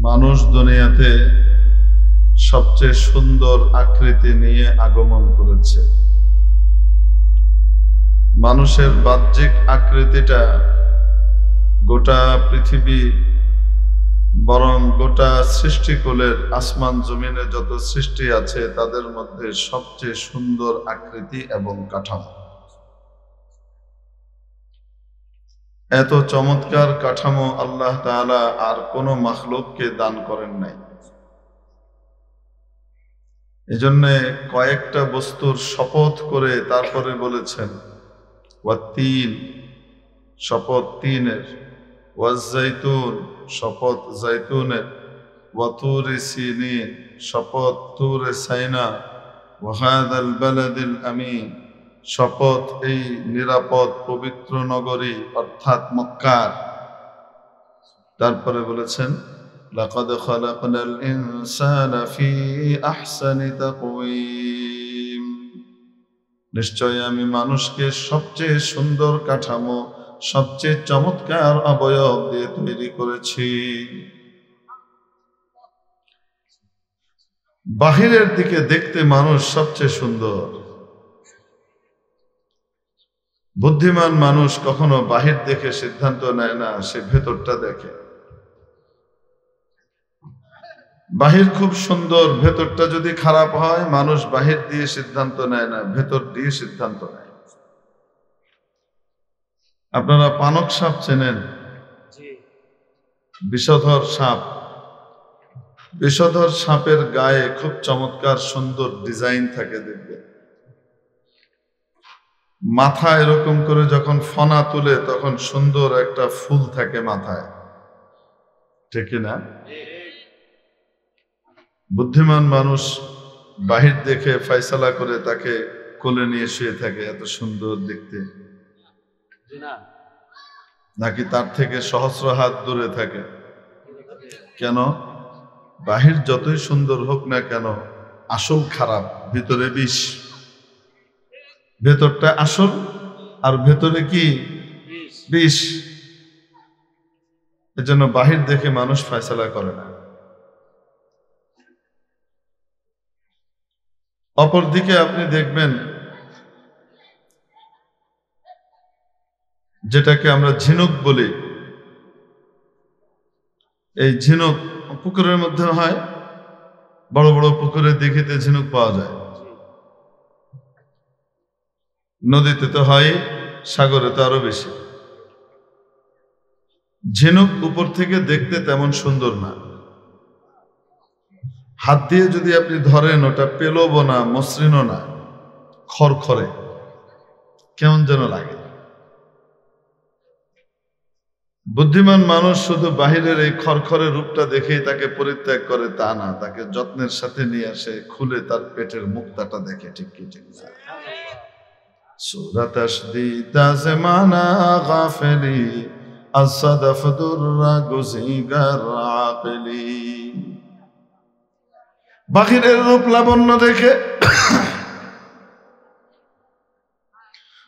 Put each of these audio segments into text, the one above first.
মানুষ দুনিয়াতে সবচেয়ে সুন্দর আকৃতি নিয়ে আগমন করেছে। মানুষের বাহ্যিক আকৃতিটা গোটা পৃথিবী বরং গোটা সৃষ্টিকুলের আসমান জমিনে যত সৃষ্টি আছে তাদের মধ্যে সবচেয়ে সুন্দর আকৃতি এবং কাঠামো। এত চমৎকার কাঠামো আল্লাহ তাআলা আর কোনো মাখলুককে দান করেন নাই। এজন্য কয়েকটা বস্তুর শপথ করে তারপরে বলেছেন ওয়াত্তিন, শপথ তিনের, ওয়াজ্জাইতুন, শপথ জাইতুনের, ওয়াতুরি সিনিন, শপথ তুরে সাইনা, ওয়াহাদাল বালাদিল আমিন, শপথ এই নিরাপদ পবিত্র নগরী অর্থাৎ মক্কার। তারপরে বলেছেন লাকাদ খালাকনাল ইনসানা ফি আহসানি তাকওয়িম, নিশ্চয় আমি মানুষকে সবচেয়ে সুন্দর কাঠামো, সবচেয়ে চমৎকার অবয়ব দিয়ে তৈরি করেছি। বাহিরের দিকে দেখতে মানুষ সবচেয়ে সুন্দর। বুদ্ধিমান মানুষ কখনো বাহির দেখে সিদ্ধান্ত নেয় না, সে ভেতরটা দেখে। বাহির খুব সুন্দর, ভেতরটা যদি খারাপ হয় মানুষ বাহির দিয়ে সিদ্ধান্ত নেয় না, ভেতর দিয়ে সিদ্ধান্ত নেয়। আপনারা পানক সাপ চেনেন? বিষধর সাপ। বিষধর সাপের গায়ে খুব চমৎকার সুন্দর ডিজাইন থাকে, দেখবে মাথা এরকম করে যখন ফনা তুলে তখন সুন্দর একটা ফুল থাকে মাথায়, ঠিক না? বুদ্ধিমান মানুষ বাহির দেখে ফয়সালা করে তাকে কোলে নিয়ে শুয়ে থাকে, এত সুন্দর দেখতে, নাকি তার থেকে সহস্র হাত দূরে থাকে? কেন? বাহির যতই সুন্দর হোক না কেন আসল খারাপ, ভিতরে বিষ। ভেতরটা আসল আর ভেতরে কি বিষ। এজন্য বাহির দেখে মানুষ ফয়সালা করে না। অপরদিকে আপনি দেখবেন যেটাকে আমরা ঝিনুক বলি, এই ঝিনুক পুকুরের মধ্যে হয়, বড় বড় পুকুরের দিঘিতে ঝিনুক পাওয়া যায়, নদীতে তো হয়, সাগরে তো আরো বেশি। ঝিনুক উপর থেকে দেখতে তেমন সুন্দর না, হাত দিয়ে যদি আপনি ধরেন ওটা পেলবো না, মসৃণও না, খড়খড়ে, কেমন যেন লাগে। বুদ্ধিমান মানুষ শুধু বাহিরের এই খড়খড়ে রূপটা দেখেই তাকে পরিত্যাগ করে তা না, তাকে যত্নের সাথে নিয়ে আসে, খুলে তার পেটের মুক্তাটা দেখে। ঠিক কি ঠিক না? সূরা তাশদীদ জামানা গাফিলি আসাদাফ দুররা গুজিগার আকিলি। বাহিরের রূপ লাবণ্য দেখে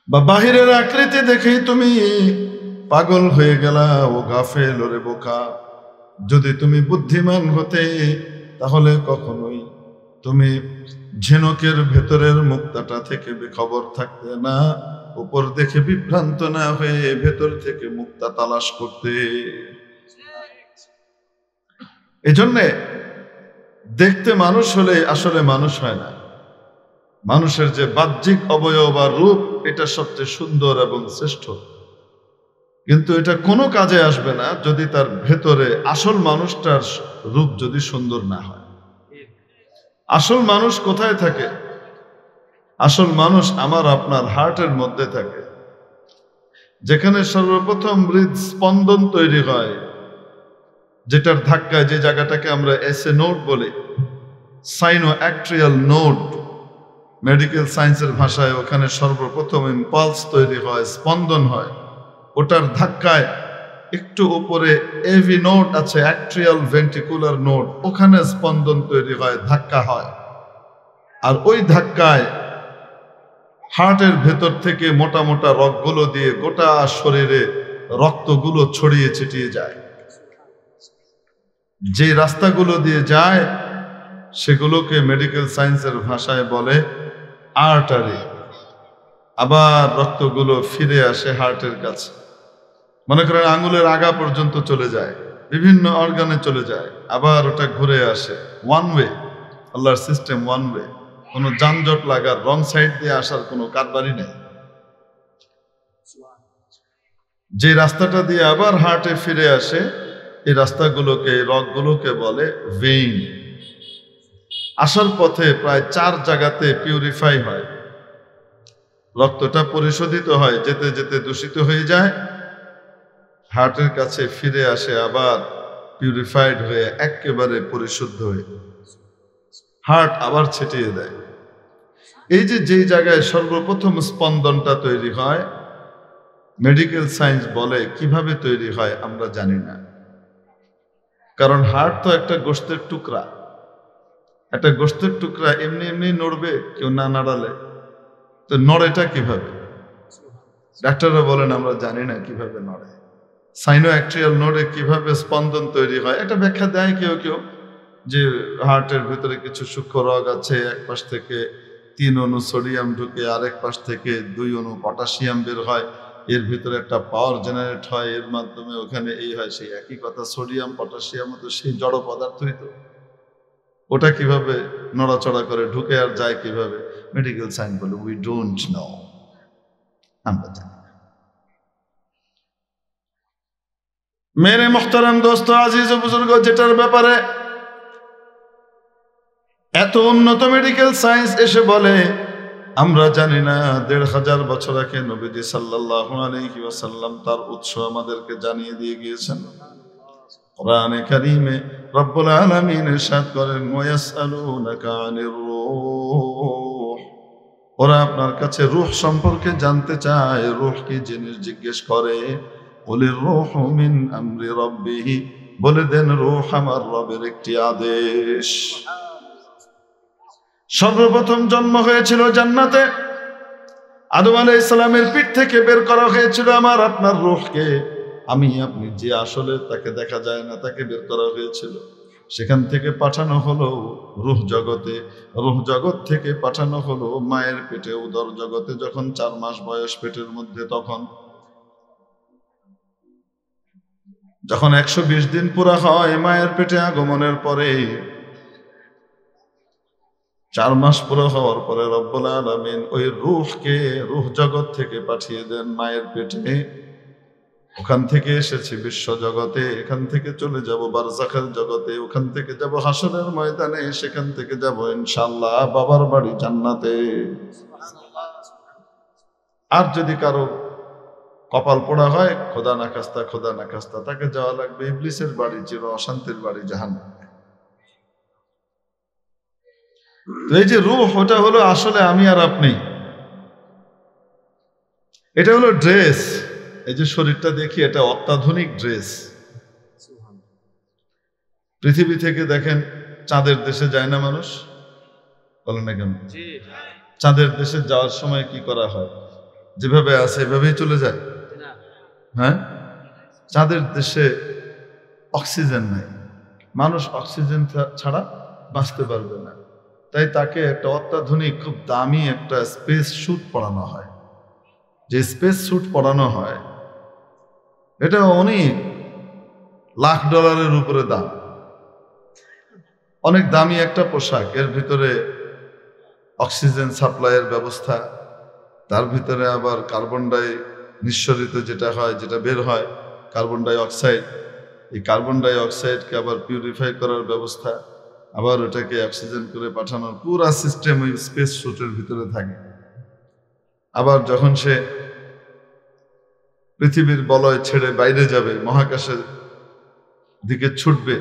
বা বাহিরের আকৃতি দেখেই তুমি পাগল হয়ে গেলা, ও গাফেল, ওরে বোকা। যদি তুমি বুদ্ধিমান হতে তাহলে কখনোই তুমি ঝিনুকের ভেতরের মুক্তাটা থেকে বেখবর থাকতে না, উপর দেখে বিভ্রান্ত না হয়ে ভেতর থেকে মুক্তা তালাশ করতে। এজন্যে দেখতে মানুষ হলে আসলে মানুষ হয় না। মানুষের যে বাহ্যিক অবয়ব আর রূপ, এটা সবচেয়ে সুন্দর এবং শ্রেষ্ঠ, কিন্তু এটা কোনো কাজে আসবে না যদি তার ভেতরে আসল মানুষটার রূপ যদি সুন্দর না হয়। আসল মানুষ কোথায় থাকে? আসল মানুষ আমার আপনার হার্টের মধ্যে থাকে, যেখানে সর্বপ্রথম হৃদস্পন্দন তৈরি হয়, যেটার ধাক্কায়, যে জায়গাটাকে আমরা এসএ নোড বলি, সাইনো অ্যাক্ট্রিয়াল নোড মেডিকেল সায়েন্সের ভাষায়, ওখানে সর্বপ্রথম ইম্পালস তৈরি হয়, স্পন্দন হয়। ওটার ধাক্কায় একটু উপরে এভি নোড আছে, অ্যাট্রিয়াল ভেন্ট্রিকুলার নোড, ওখানে স্পন্দন তৈরি হয়, ধাক্কা হয়। আর ওই ধাক্কায় হার্টের ভেতর থেকে মোটা মোটা রগগুলো দিয়ে গোটা শরীরে রক্তগুলো ছড়িয়ে ছিটিয়ে যায়। যে রাস্তাগুলো দিয়ে যায় সেগুলোকে মেডিকেল সায়েন্সের ভাষায় বলে আর্টারি। আবার রক্তগুলো ফিরে আসে হার্টের কাছে, মনে করেন আঙ্গুলের আগা পর্যন্ত চলে যায়, বিভিন্ন অর্গানে চলে যায়, আবার ওটা ঘুরে আসে। ওয়ান ওয়ে, আল্লাহর সিস্টেম ওয়ান ওয়ে, কোনো যানজট লাগার, রং সাইড দিয়ে আসার কোনো কারবারই নেই। যে রাস্তাটা দিয়ে আবার হার্টে ফিরে আসে, এই রাস্তাগুলোকে, রগগুলোকে বলে ভেইন। আসার পথে প্রায় 4 জায়গাতে পিউরিফাই হয়, রক্তটা পরিশোধিত হয়, যেতে যেতে দূষিত হয়ে যায়, হার্টের কাছে ফিরে আসে আবার পিউরিফাইড হয়ে একেবারে পরিশুদ্ধ হয়ে হার্ট আবার ছিটিয়ে দেয়। এই যে যেই জায়গায় সর্বপ্রথম স্পন্দনটা তৈরি হয়, মেডিকেল সায়েন্স বলে কিভাবে তৈরি হয় আমরা জানি না, কারণ হার্ট তো একটা গোশতের টুকরা। একটা গোশতের টুকরা এমনি এমনি নড়বে কেউ না নাড়ালে? তো নড়েটা কিভাবে? ডাক্তাররা বলেন আমরা জানি না কিভাবে নড়ে। সাইনোঅ্যাক্ট্রিয়াল নোডে কিভাবে স্পন্দন তৈরি হয় এটা ব্যাখ্যা দেয় কেউ কেউ, যে হার্টের ভিতরে কিছু সূক্ষ্ম রগ আছে, এক পাশ থেকে 3 অণু সোডিয়াম ঢুকে আরেক পাশ থেকে 2 অণু পটাশিয়াম বের হয়, এর ভিতরে একটা পাওয়ার জেনারেট হয়, এর মাধ্যমে ওখানে এই হয় সেই একই কথা। সোডিয়াম পটাশিয়াম তো সেই জড় পদার্থই তো, ওটা কিভাবে নড়াচড়া করে, ঢুকে আর যায় কিভাবে? মেডিকেল সায়েন্স বলে উই ডোন্ট নো, আমরা জানি। মেরে মোহতারাম দোস্ত, আজিজ ও বুজুর্গ, যেটার ব্যাপারে এত উন্নত মেডিকেল সায়েন্স এসে বলে আমরা জানি না, 1500 বছর আগে নবীজি সাল্লাল্লাহু আলাইহি ওয়াসাল্লাম তার উৎস আমাদেরকে জানিয়ে দিয়ে গিয়েছেন। কোরআনে কারীমে রব্বুল আলামিন ইরশাদ করেন, ওয়ায়াসআলুনাকা আনির রূহ, ওরা আপনার কাছে রূহ সম্পর্কে জানতে চায়। রূহ কি জিনিস জিজ্ঞেস করে। কুলির রূহু মিন আমরি রাব্বিহি, বলে দেন রূহ আমার রবের একটি আদেশ। সর্বপ্রথম জন্ম হয়েছিল জান্নাতে, আদম আলাইহিস সালামের পিঠ থেকে বের করা হয়েছিল আমার আপনার রূহকে। আমি আপনি যে আসলে তাকে দেখা যায় না, তাকে বের করা হয়েছিল। সেখান থেকে পাঠানো হলো রূহ জগতে, রূহ জগৎ থেকে পাঠানো হলো মায়ের পেটে, উদর জগতে। যখন 4 মাস বয়স পেটের মধ্যে, তখন যখন 120 দিন পুরা হয় মায়ের পেটে আগমনের পরে, 4 মাস পুরো হওয়ার পরে রব্বুল আলামিন ওই রূহকে রূহ জগৎ থেকে পাঠিয়ে দেন মায়ের পেটে। ওখান থেকে এসেছি বিশ্ব জগতে, এখান থেকে চলে যাব বারজাখের জগতে, ওখান থেকে যাব হাসরের ময়দানে, সেখান থেকে যাব ইনশাআল্লাহ বাবার বাড়ি জান্নাতে। আর যদি কারো কপাল পোড়া হয়, খোদা না খাস্তা, তাকে যাওয়া লাগবে ইবলিসের বাড়ি, চির অশান্তির বাড়ি, জাহান্নামে। তো এই যে রূহ, ওটা হলো আসলে আমি আর আপনি। এটা হলো ড্রেস। এই যে শরীরটা দেখি, এটা অত্যাধুনিক ড্রেস। পৃথিবী থেকে দেখেন চাঁদের দেশে যায় না মানুষ, বলেন না কেন? চাঁদের দেশে যাওয়ার সময় কি করা হয়? যেভাবে আছে এভাবেই চলে যায়? হ্যাঁ, চাঁদের দেশে অক্সিজেন নাই, মানুষ অক্সিজেন ছাড়া বাঁচতে পারবে না। তাই তাকে একটা অত্যাধুনিক খুব দামি একটা স্পেস স্যুট পরানো হয়। যে স্পেস স্যুট পরানো হয় এটা অনেক লাখ ডলারের উপরে দাম, অনেক দামি একটা পোশাক। এর ভিতরে অক্সিজেন সাপ্লাইয়ের ব্যবস্থা, তার ভিতরে আবার কার্বন ডাই নিঃসরিত যেটা হয়, যেটা বের হয় কার্বন ডাই অক্সাইড, এই কার্বন ডাই অক্সাইডকে আবার পিউরিফাই করার ব্যবস্থা, আবার ওটাকে অক্সিজেন করে পাঠানোর পুরা সিস্টেম ওই স্পেস স্যুটের ভিতরে থাকে। আবার যখন সে পৃথিবীর বলয় ছেড়ে বাইরে যাবে, মহাকাশের দিকে ছুটবে,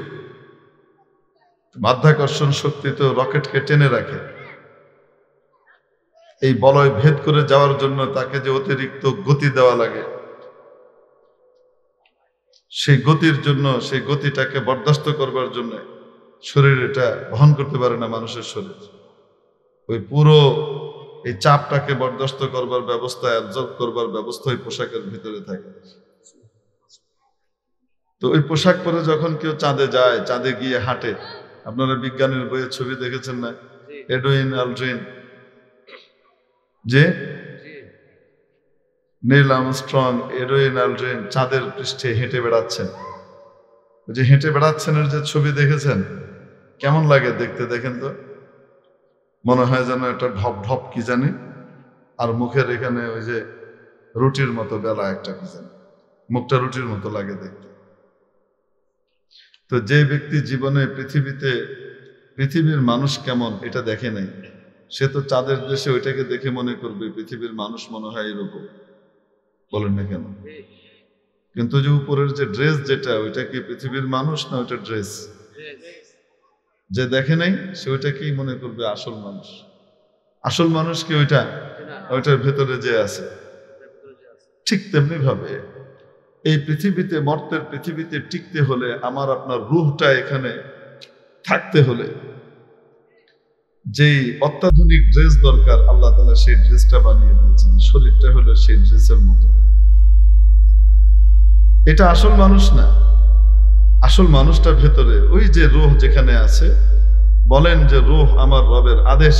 মাধ্যাকর্ষণ শক্তি তো রকেটকে টেনে রাখে। এই বলয় ভেদ করে যাওয়ার জন্য তাকে যে অতিরিক্ত গতি দেওয়া লাগে, সেই গতির জন্য, সেই গতিটাকে বরদাস্ত করবার জন্য শরীর এটা বহন করতে পারে না। মানুষের শরীর ওই পুরো এই চাপটাকে বরদাস্ত করবার ব্যবস্থা, অ্যাবজর্ব করবার ব্যবস্থা ওই পোশাকের ভিতরে থাকে। তো ওই পোশাক পরে যখন কেউ চাঁদে যায়, চাঁদে গিয়ে হাঁটে, আপনারা বিজ্ঞানের বইয়ের ছবি দেখেছেন না? এডুইন অ্যালড্রিন, যে নীল আর্মস্ট্রং, এডুইন অ্যালড্রিন চাঁদের পৃষ্ঠে হেঁটে বেড়াচ্ছেন। ওই যে হেঁটে বেড়াচ্ছেন এর যে ছবি দেখেছেন, কেমন লাগে দেখতে? দেখেন তো, মনে হয় যেন একটা ঢপ ঢপ কি জানি, আর মুখের এখানে ওই যে রুটির মতো বেলা একটা কি জানি, মুখটা রুটির মতো লাগে দেখতে। তো যে ব্যক্তি জীবনে পৃথিবীর মানুষ কেমন এটা দেখে নাই, সে তো চাঁদের দেশে ওইটাকে দেখে মনে করবে পৃথিবীর মানুষ মনে হয় এরকম। বলেন না কেন? কিন্তু যে উপরের যে ড্রেস যেটা, ওইটা কি পৃথিবীর মানুষ না ওইটা ড্রেস? যে দেখে নাই সে ওইটাকেই মনে করবে আসল মানুষ। আসল মানুষ কি ওইটা? ওইটার ভেতরে যে আছে। ঠিক তেমনি ভাবে এই পৃথিবীতে, মর্তের পৃথিবীতে টিকতে হলে, আমার আপনার রূহটা এখানে থাকতে হলে যেই অত্যাধুনিক ড্রেস দরকার, আল্লাহ তাআলা সেই ড্রেসটা বানিয়ে দিয়েছেন। শরীরটা হলো সেই ড্রেসের মতো। এটা আসল মানুষ না। আসল মানুষটা ভেতরে, ওই যে রূহ যেখানে আছে, বলেন যে রূহ আমার রবের আদেশ।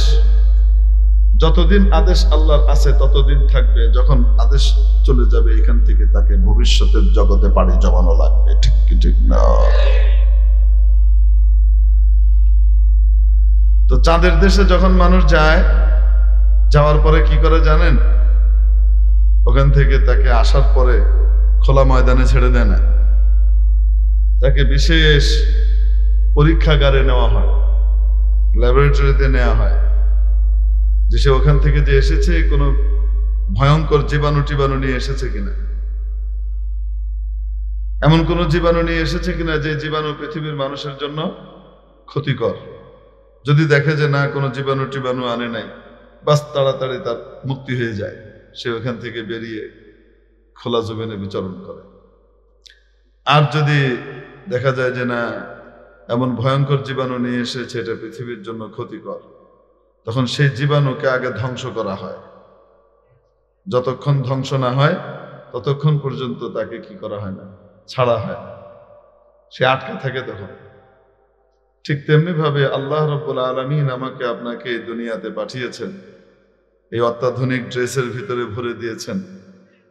যতদিন আদেশ আল্লাহর আছে ততদিন থাকবে। যখন আদেশ চলে যাবে এখান থেকে, তাকে ভবিষ্যতের জগতে পাড়ি জমানো লাগবে। ঠিক কি ঠিক না? তো চাঁদের দেশে যখন মানুষ যায়, যাওয়ার পরে কি করে জানেন? ওখান থেকে তাকে আসার পরে খোলা ময়দানে ছেড়ে দেয় না, তাকে বিশেষ পরীক্ষাগারে নেওয়া হয়, ল্যাবরেটরিতে নেওয়া হয়, যে সে ওখান থেকে যে এসেছে কোনো ভয়ঙ্কর জীবাণু নিয়ে এসেছে কিনা, এমন কোন জীবাণু নিয়ে এসেছে কিনা যে জীবাণু পৃথিবীর মানুষের জন্য ক্ষতিকর। যদি দেখে যে না, কোনো জীবাণু আনে নাই, বাস তাড়াতাড়ি তার মুক্তি হয়ে যায়, সে ওখান থেকে বেরিয়ে খোলা জমিনে বিচরণ করে। আর যদি দেখা যায় যে না, এমন ভয়ঙ্কর জীবাণু নিয়ে এসেছে, এটা পৃথিবীর জন্য ক্ষতিকর, তখন সেই জীবাণুকে আগে ধ্বংস করা হয়। যতক্ষণ ধ্বংস না হয় ততক্ষণ পর্যন্ত তাকে কি করা হয় না, ছাড়া হয় না, সে আটকে থাকে তখন। ঠিক তেমনি ভাবে আল্লাহ রাব্বুল আলামিন আমাকে আপনাকে এই দুনিয়াতে পাঠিয়েছেন, এই অত্যাধুনিক ড্রেসের ভিতরে ভরে দিয়েছেন।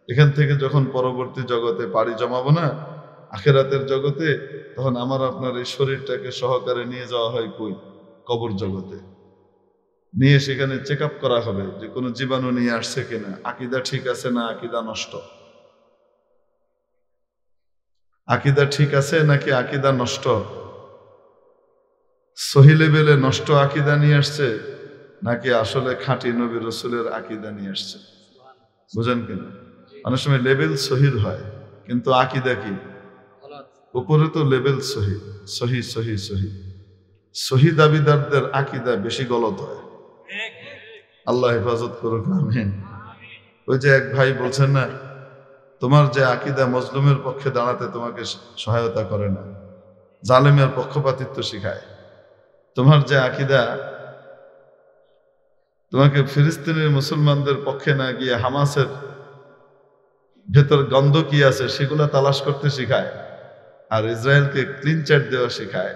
এখান থেকে যখন পরবর্তী জগতে পাড়ি জমাবো না, আখিরাতের জগতে, তখন আমার আপনার এই শরীরটাকে সহকারে নিয়ে যাওয়া হয় কই? কবর জগতে নিয়ে সেখানে চেক আপ করা হবে যে কোনো জীবাণু নিয়ে আসছে কিনা, আকীদা ঠিক আছে না আকীদা নষ্ট, আকীদা ঠিক আছে নাকি আকীদা নষ্ট, সহি লেভেলে নষ্ট আকীদা নিয়ে আসছে নাকি আসলে খাঁটি নবী রাসূলের আকীদা নিয়ে আসছে। বুঝেন কিনা? অনেক সময় লেভেল সহির হয় কিন্তু আকীদা কি? উপরে তো লেভেল সহি সহি সহি সহি সহি দাবিদারদের আকীদা বেশি গলত হয়। আল্লাহ হেফাজত করুক, আমিন। ওই যে এক ভাই বলছেন না, তোমার যে আকীদা মজলুমের পক্ষে দাঁড়াতে তোমাকে সহায়তা করে না, জালেমের পক্ষপাতিত্ব শিখায়। তোমার যে আকীদা তোমাকে ফিলিস্তিনের মুসলমানদের পক্ষে না গিয়ে হামাসের ভেতর গন্ধ কি আছে সেগুলা তালাশ করতে শিখায়, আর ইসরায়েলকে ক্লিন চার্ট দেওয়া শিখায়।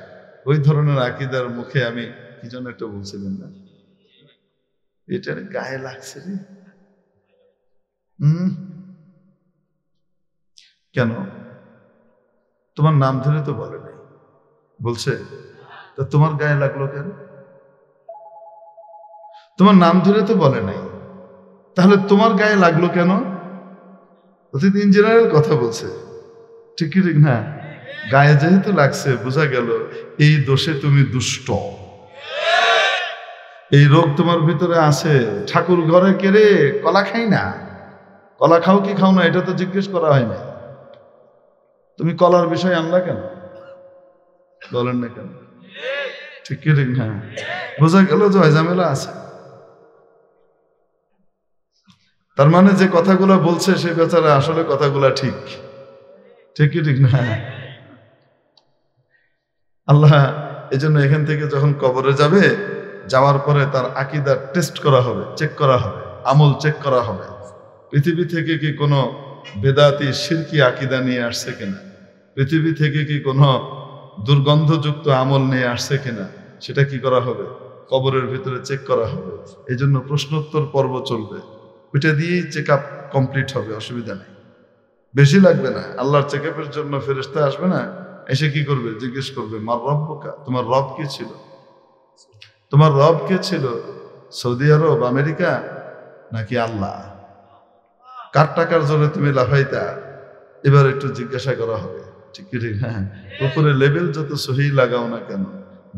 ওই ধরনের আকীদার মুখে আমি কি যেন একটা বলছিলেন না, এটার গায়ে লাগছে রে। কেন? তোমার নাম ধরে তো বলে নাই, বলছে তা তোমার গায়ে লাগলো কেন? তোমার নাম ধরে তো বলে নাই, তাহলে তোমার গায়ে লাগলো কেন? অতীত ইন জেনারেল কথা বলছে, ঠিক কি ঠিক না? গায়ে যেহেতু লাগছে, বোঝা গেল এই দোষে তুমি দুষ্ট, এই রোগ তোমার ভিতরে আছে। ঠাকুর ঘরে কেড়ে কলা খাই না, কলা খাও কি খাও না এটা তো জিজ্ঞেস করা হয় না, তুমি কলার বিষয় আনলা কেন? বলেন না কেন? ঠিক কি ঠিক না? বোঝা গেল যে ঝামেলা আছে। তার মানে যে কথাগুলো বলছে সে বেচারা আসলে কথাগুলো ঠিক, ঠিক কি ঠিক না? আল্লাহ এই জন্য এখান থেকে যখন কবরে যাবে, যাওয়ার পরে তার আকীদা টেস্ট করা হবে, চেক করা হবে, আমল চেক করা হবে, পৃথিবী থেকে কি কোনো বেদাতি শিরকি আকীদা নিয়ে আসছে কিনা। পৃথিবী থেকে কি কোনো দুর্গন্ধযুক্ত আমল নিয়ে আসছে কিনা সেটা কি করা হবে, কবরের ভিতরে চেক করা হবে। এই জন্য প্রশ্নোত্তর পর্ব চলবে, ওইটা দিয়েই চেক আপ কমপ্লিট হবে, অসুবিধা নেই, বেশি লাগবে না। আল্লাহর চেক আপের জন্য ফেরেশতা আসবে না, এসে কি করবে, জিজ্ঞেস করবে মার রব্বুকা, তোমার রব কি ছিল, তোমার রব কে ছিল, সৌদি আরব, আমেরিকা নাকি আল্লাহ, কার টাকার জন্য তুমি লাফাইতা, এবার একটু জিজ্ঞাসা করা হবে। ঠিক কি ঠিক? হ্যাঁ, উপরে লেভেল যত সহি লাগাও না কেন,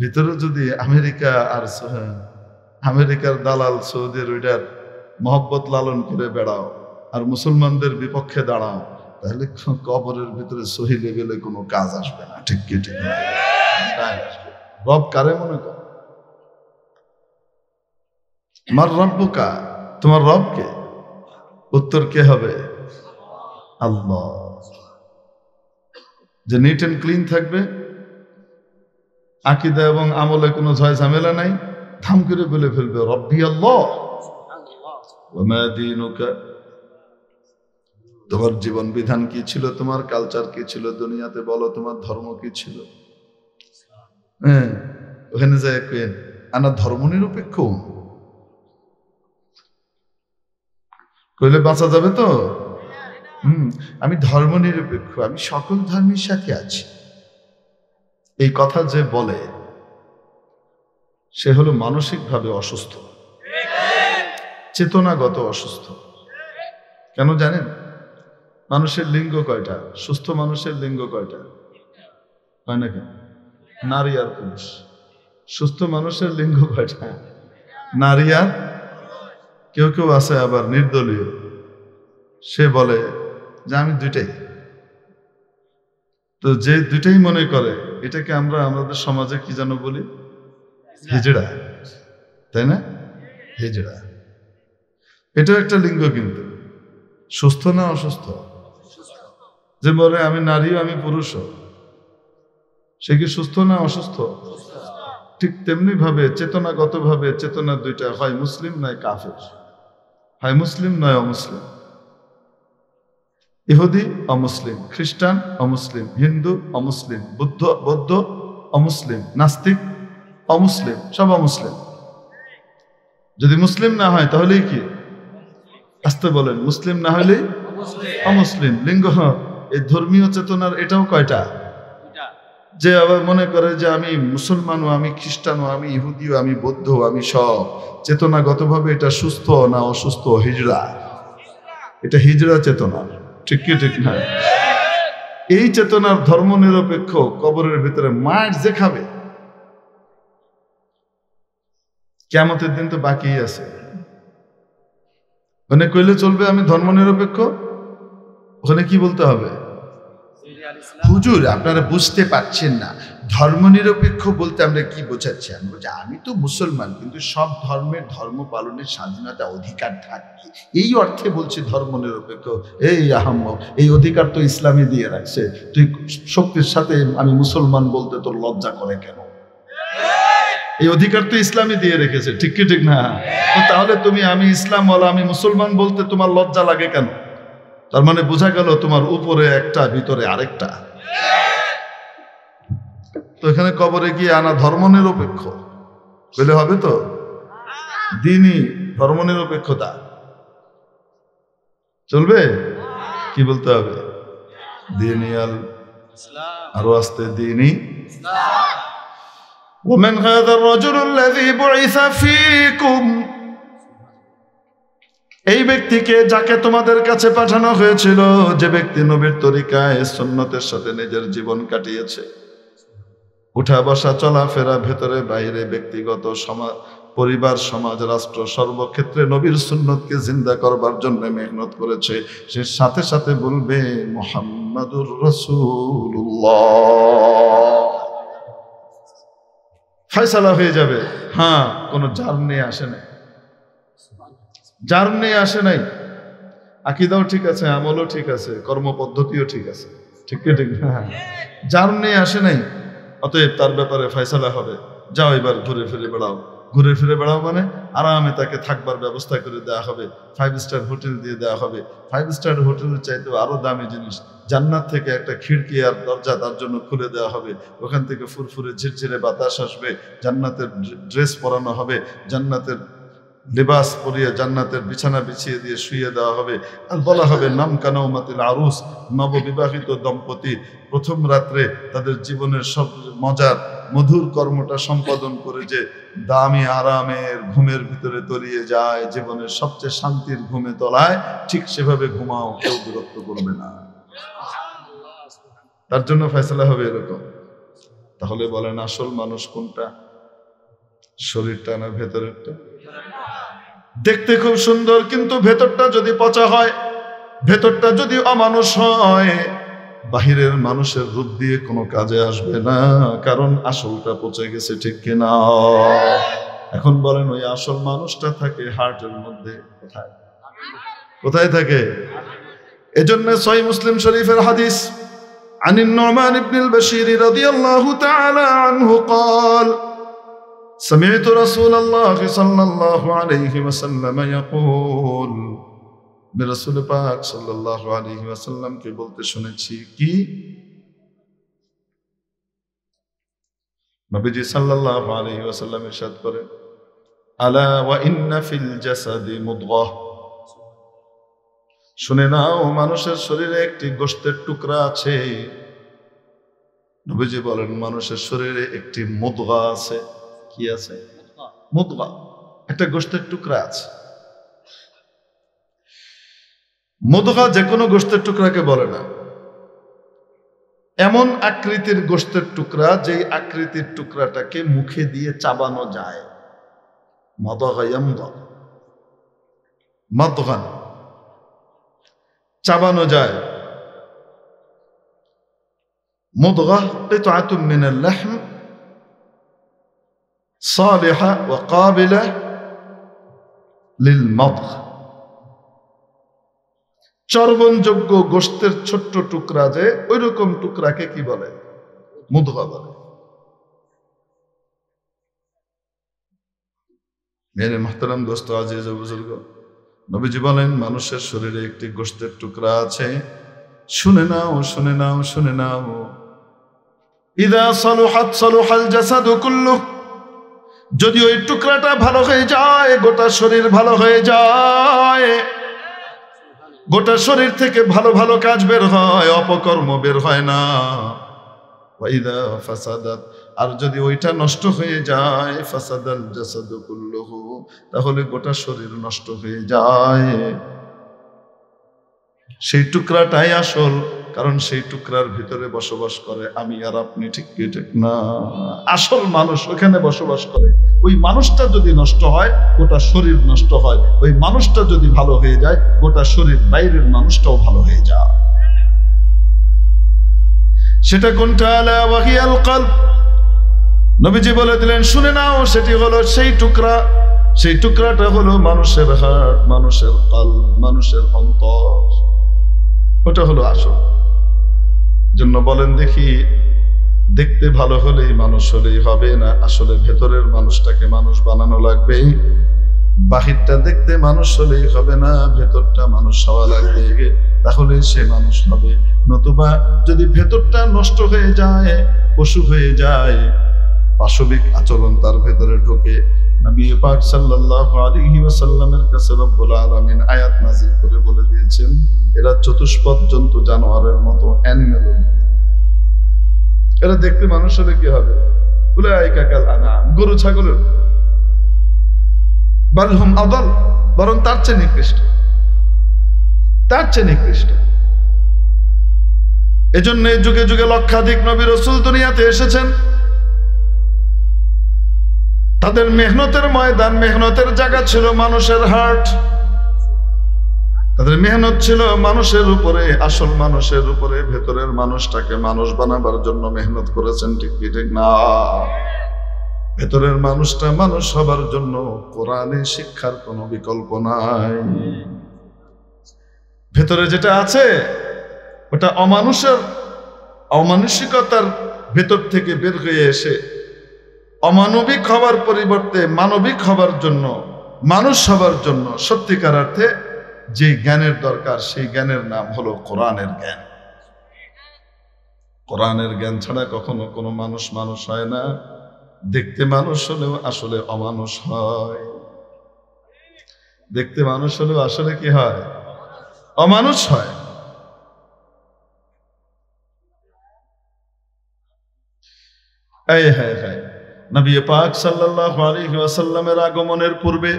ভিতরে যদি আমেরিকা আর আমেরিকার দালাল সৌদির ওইটার মহব্বত লালন করে বেড়াও আর মুসলমানদের বিপক্ষে দাঁড়াও, তাহলে কবরের ভিতরে সহি লেভেলে কোনো কাজ আসবে না। ঠিক কি ঠিক? রব কারে মনে কর, মার রব্বুকা, তোমার রব কে, উত্তর কে হবে, আল্লাহ। যে নিট এন্ড ক্লিন থাকবে, আকীদা এবং আমলে কোনো ঝয় ঝামেলা নাই, থাম করে বলে ফেলবে রব্বি আল্লাহ ওয়া মা দীনুকা, তোমার জীবন বিধান কি ছিল, তোমার কালচার কি ছিল, দুনিয়াতে বলো তোমার ধর্ম কি ছিল। হ্যাঁ, ওখানে যায় কেন আনা ধর্ম নিরপেক্ষ কইলে বাঁচা যাবে তো। আমি ধর্ম নিরপেক্ষ, আমি সকল ধর্মের সাথে আছি, এই কথা যে বলে সে হলো মানসিকভাবে অসুস্থ, চেতনাগত অসুস্থ। কেন জানেন? মানুষের লিঙ্গ কয়টা, সুস্থ মানুষের লিঙ্গ কয়টা, হয় না কেন? নারী আর পুরুষ। সুস্থ মানুষের লিঙ্গ কয়টা, নারী আর, কেউ কেউ আছে আবার নির্দলীয়, সে বলে যে আমি দুইটাই। তো যে দুইটাই মনে করে, এটাকে আমরা আমাদের সমাজে কি যেন বলি, হিজড়া, তাই না? হিজড়া, এটাও একটা লিঙ্গ, কিন্তু সুস্থ না অসুস্থ? যে বলে আমি নারীও আমি পুরুষও, সে কি সুস্থ না অসুস্থ? ঠিক তেমনি ভাবে চেতনাগত ভাবে চেতনা দুইটা, হয় মুসলিম নয় কাফের, হয় মুসলিম নয় অমুসলিম, ইহুদি অমুসলিম, খ্রিস্টান অমুসলিম, হিন্দু অমুসলিম, বৌদ্ধ অমুসলিম, নাস্তিক অমুসলিম, সব অমুসলিম। যদি মুসলিম না হয় তাহলেই কি, আসতে বলেন, মুসলিম না হলেই অমুসলিম। লিঙ্গ, এই ধর্মীয় চেতনার এটাও কয়টা? যে আবার মনে করে যে আমি মুসলমানও, আমি খ্রিস্টানও, আমি ইহুদিও, আমি বৌদ্ধ, আমি সব, চেতনাগতভাবে এটা সুস্থ না অসুস্থ? হিজড়া, এটা হিজড়া চেতনা। ঠিক কি ঠিক না? এই চেতনার ধর্ম নিরপেক্ষ কবরের ভিতরে মার যে খাবে, কিয়ামতের দিন তো বাকি আছে। ওখানে কইলে চলবে আমি ধর্ম নিরপেক্ষ, ওখানে কি বলতে হবে? হুজুর আপনারা বুঝতে পারছেন না, ধর্ম নিরপেক্ষ বলতে আমরা কি বোঝাচ্ছি? আমি তো মুসলমান, কিন্তু সব ধর্মের ধর্ম পালনের স্বাধীনতা অধিকার থাকে, এই অর্থে বলছি ধর্ম নিরপেক্ষ। এই আহম্মক, এই অধিকার তো ইসলামে দিয়ে রাখছে, তুই শক্তির সাথে আমি মুসলমান বলতে তোর লজ্জা করে কেন? এই অধিকার তো ইসলামে দিয়ে রেখেছে। ঠিক কি ঠিক না? তাহলে তুমি আমি ইসলাম ওয়ালা, আমি মুসলমান বলতে তোমার লজ্জা লাগে কেন? তার মানে বোঝা গেল তোমার উপরে একটা ভিতরে আরেকটা। তো এখানে কবরে গিয়ে আনা ধর্ম নিরপেক্ষ বলে হবে তো? দ্বীনি ধর্ম নিরপেক্ষতা চলবে? কি বলতে হবে? দ্বীনি আল ইসলাম, আরো আস্তে দ্বীনি ইসলাম। ومن هذا الرجل الذي بعث فيكم, এই ব্যক্তিকে যাকে তোমাদের কাছে পাঠানো হয়েছিল, যে ব্যক্তি নবীর তরিকায় সুন্নতের সাথে নিজের জীবন কাটিয়েছে, উঠা বসা চলাফেরা ভেতরে বাইরে, ব্যক্তিগত পরিবার সমাজ রাষ্ট্র সর্বক্ষেত্রে নবীর সুন্নতকে জিন্দা করবার জন্য মেহনত করেছে, সে সাথে সাথে বলবে মুহাম্মাদুর রাসূলুল্লাহ। ফয়সালা হয়ে যাবে। হ্যাঁ, কোনো জার্ম নিয়ে আসে নাই, জার্ম নিয়ে আসে নাই। আকীদাও ঠিক আছে, আমলও ঠিক আছে, কর্মপদ্ধতিও ঠিক আছে। ঠিক কি ঠিক না? জার্ম নিয়ে আসে নাই। অতএব তার ব্যাপারে ফয়সালা হবে, যাও এবার ঘুরে ফিরে বেড়াও, ঘুরে ফিরে বেড়াও মানে আরামে তাকে থাকবার ব্যবস্থা করে দেওয়া হবে, 5 স্টার হোটেল দিয়ে দেওয়া হবে। 5 স্টার হোটেলের চাইতেও আরো দামি জিনিস, জান্নাত থেকে একটা খিড়কি আর দরজা তার জন্য খুলে দেওয়া হবে, ওখান থেকে ফুরফুরে ঝিরঝিরে বাতাস আসবে, জান্নাতের ড্রেস পরানো হবে, জান্নাতের লেবাস পরিয়ে জান্নাতের বিছানা বিছিয়ে দিয়ে শুইয়ে দেওয়া হবে। আর বলা হবে নাম কানাউমাতিল আরুস, নববিবাহিত দম্পতি প্রথম রাত্রে তাদের জীবনের সব মজার মধুর কর্মটা সম্পাদন করে যে দামি আরামের ঘুমের ভিতরে তলিয়ে যায়, জীবনের সবচেয়ে শান্তির ঘুমে তলায়, ঠিক সেভাবে ঘুমাও, কেউ বিরক্ত করবে না। তার জন্য ফয়সালা হবে এরকম। তাহলে বলেন আসল মানুষ কোনটা? শরীরটা না ভেতরেরটা? দেখতে খুব সুন্দর, কিন্তু ভেতরটা যদি পচা হয়, ভেতরটা যদি অমানুষ হয়, বাহিরের মানুষের রূপ দিয়ে কোনো কাজে আসবে না, কারণ আসলটা পচে গেছে, ঠিক কিনা? এখন বলেন ওই আসল মানুষটা থাকে হার্টের মধ্যে। কোথায় কোথায় থাকে? এজন্য সহিহ মুসলিম শরীফের হাদিস عن النعمان بن البشير رضي الله تعالى عنه قال سمعت رسول الله صلى الله عليه وسلم يقول رسول পাক সাল্লাল্লাহু আলাইহি ওয়াসাল্লাম কে বলতে শুনেছি কি? নবীজি সাল্লাল্লাহু আলাইহি ওয়াসাল্লাম ইরশাদ করেন আলা ওয়া ইন্না ফিল জাসাদি মুদগাহ, শুনে নাও মানুষের শরীরে একটি গোশতের টুকরা আছে। নবীজি বলেন মানুষের শরীরে একটি মুদগা আছে। কি আছে? মুদগা, একটা গোশতের টুকরা আছে। মুদগা যে কোনো গোশতের টুকরাকে বলে না, এমন আকৃতির গোশতের টুকরা যেই আকৃতির টুকরাটাকে মুখে দিয়ে চাবানো যায়। মাদগা ইয়ামদা, মাদগান, চাবানো যায়। মুদগা কিতআতুম মিনাল লাহম সালিহা ওয়া কাবিলা লিল মাদগ, চর্বণযোগ্য গোশতের ছোট্ট টুকরা যে, ওই রকম টুকরাকে কি বলে? মুদগা বলে। মেরে মুহতারাম দোস্ত, আজিজ ও বুজুর্গ, নবীজি বলেন মানুষের শরীরে একটি গোশতের টুকরা আছে। শুনে নাও, শুনে নাও, শুনে নাও। ইদা সালুহাত সালুহাল জাসাদু কুল্লুহ, যদি ওই টুকরাটা ভালো হয়ে যায়, গোটা শরীর ভালো হয়ে যায়। গোটা শরীর থেকে ভালো ভালো কাজ বের হয়, অপকর্ম বের হয় না। ওয়াইদা ফাসাদাত, আর যদি ওইটা নষ্ট হয়ে যায়, ফাসাদাল জাসাদু কুল্লুহু, তাহলে গোটা শরীর নষ্ট হয়ে যায়। সেই টুকরাটাই আসল, কারণ সেই টুকরার ভিতরে বসবাস করে আমি আর আপনি, ঠিক কি ঠিক না? আসল মানুষ ওখানে বসবাস করে। ওই মানুষটা যদি নষ্ট হয়, গোটা শরীর নষ্ট হয়। ওই মানুষটা যদি ভালো হয়ে যায়, গোটা শরীর, বাইরের মানুষটাও ভালো হয়ে যায়। সেটা কোনটা? আলা ওয়াহিয়াল কলব, নবীজি বলে দিলেন শুনে নাও, সেটি হলো সেই টুকরা। সেই টুকরাটা হলো মানুষের হার্ট, মানুষের কলব, মানুষের অন্তর। ওটা হলো আসল। জন্য বলেন দেখি, দেখতে ভালো হলেই মানুষ হলেই হবে না, আসলে ভেতরের মানুষটাকে মানুষ বানানো লাগবে। বাহিরটা দেখতে মানুষ হলেই হবে না, ভেতরটা মানুষ হওয়া লাগবে, তাহলে সে মানুষ হবে। নতুবা যদি ভেতরটা নষ্ট হয়ে যায়, পশু হয়ে যায়, পাশবিক আচরণ তার ভেতরে ঢোকে, নবী পাক সাল্লাল্লাহু আলাইহি ওয়াসাল্লামের কাছে রব্বুল আলামিন আয়াত নাযিল করে বলে দিয়েছেন এরা চতুষ্পদ জন্তু, জানোয়ারের মতো, অ্যানিমেলের মতো। এরা দেখতে মানুষ হলে কি হবে? উলাইকা কাল আনআম, গরু ছাগলের। বাল হুম আদাল, বরং তার চেয়ে নিকৃষ্ট, তার চেয়ে নিকৃষ্ট। এজন্য যুগে যুগে লক্ষাধিক নবী রাসূল দুনিয়াতে এসেছেন। তাদের মেহনতের ময়দান, মেহনতের জায়গা ছিল মানুষের হার্ট। তাদের মেহনত ছিল মানুষের উপরে, আসল মানুষের উপরে। ভেতরের মানুষটাকে মানুষ বানাবার জন্য মেহনত করেছেন, ঠিক কি ঠিক না? ভেতরের মানুষটা মানুষ হবার জন্য কোরআনে শিক্ষার কোনো বিকল্প নাই। ভেতরে যেটা আছে ওটা অমানুষের, অমানসিকতার ভেতর থেকে বের হয়ে এসে অমানবিক হবার পরিবর্তে মানবিক হবার জন্য, মানুষ হবার জন্য সত্যিকার অর্থে যে জ্ঞানের দরকার সেই জ্ঞানের নাম হলো কোরআনের জ্ঞান। কোরআনের জ্ঞান ছাড়া কখনো কোনো মানুষ মানুষ হয় না। দেখতে মানুষ হলেও আসলে অমানুষ হয়। দেখতে মানুষ হলেও আসলে কি হয়? অমানুষ হয়। নবী পাক সাল্লাল্লাহু আলাইহি ওয়াসাল্লামের আগমনের পূর্বে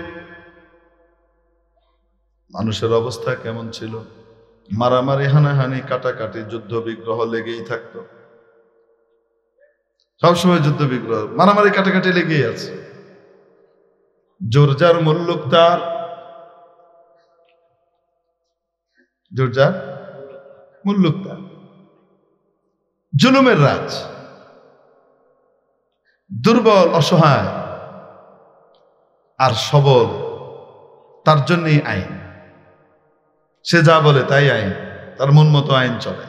মানুষের অবস্থা কেমন ছিল? মারামারি, হানাহানি, কাটাকাটি, যুদ্ধ বিগ্রহ লেগেই থাকতো। সবসময় যুদ্ধ বিগ্রহ, মারামারি, কাটাকাটি লেগেই আছে। জোরজার মুল্লুক তার, জোরজার মুল্লুক তার, জুলুমের রাজ। দুর্বল, অসহায় আর সবল তার জন্যই আইন। সে যা বলে তাই আইন, তার মন মতো আইন চলে।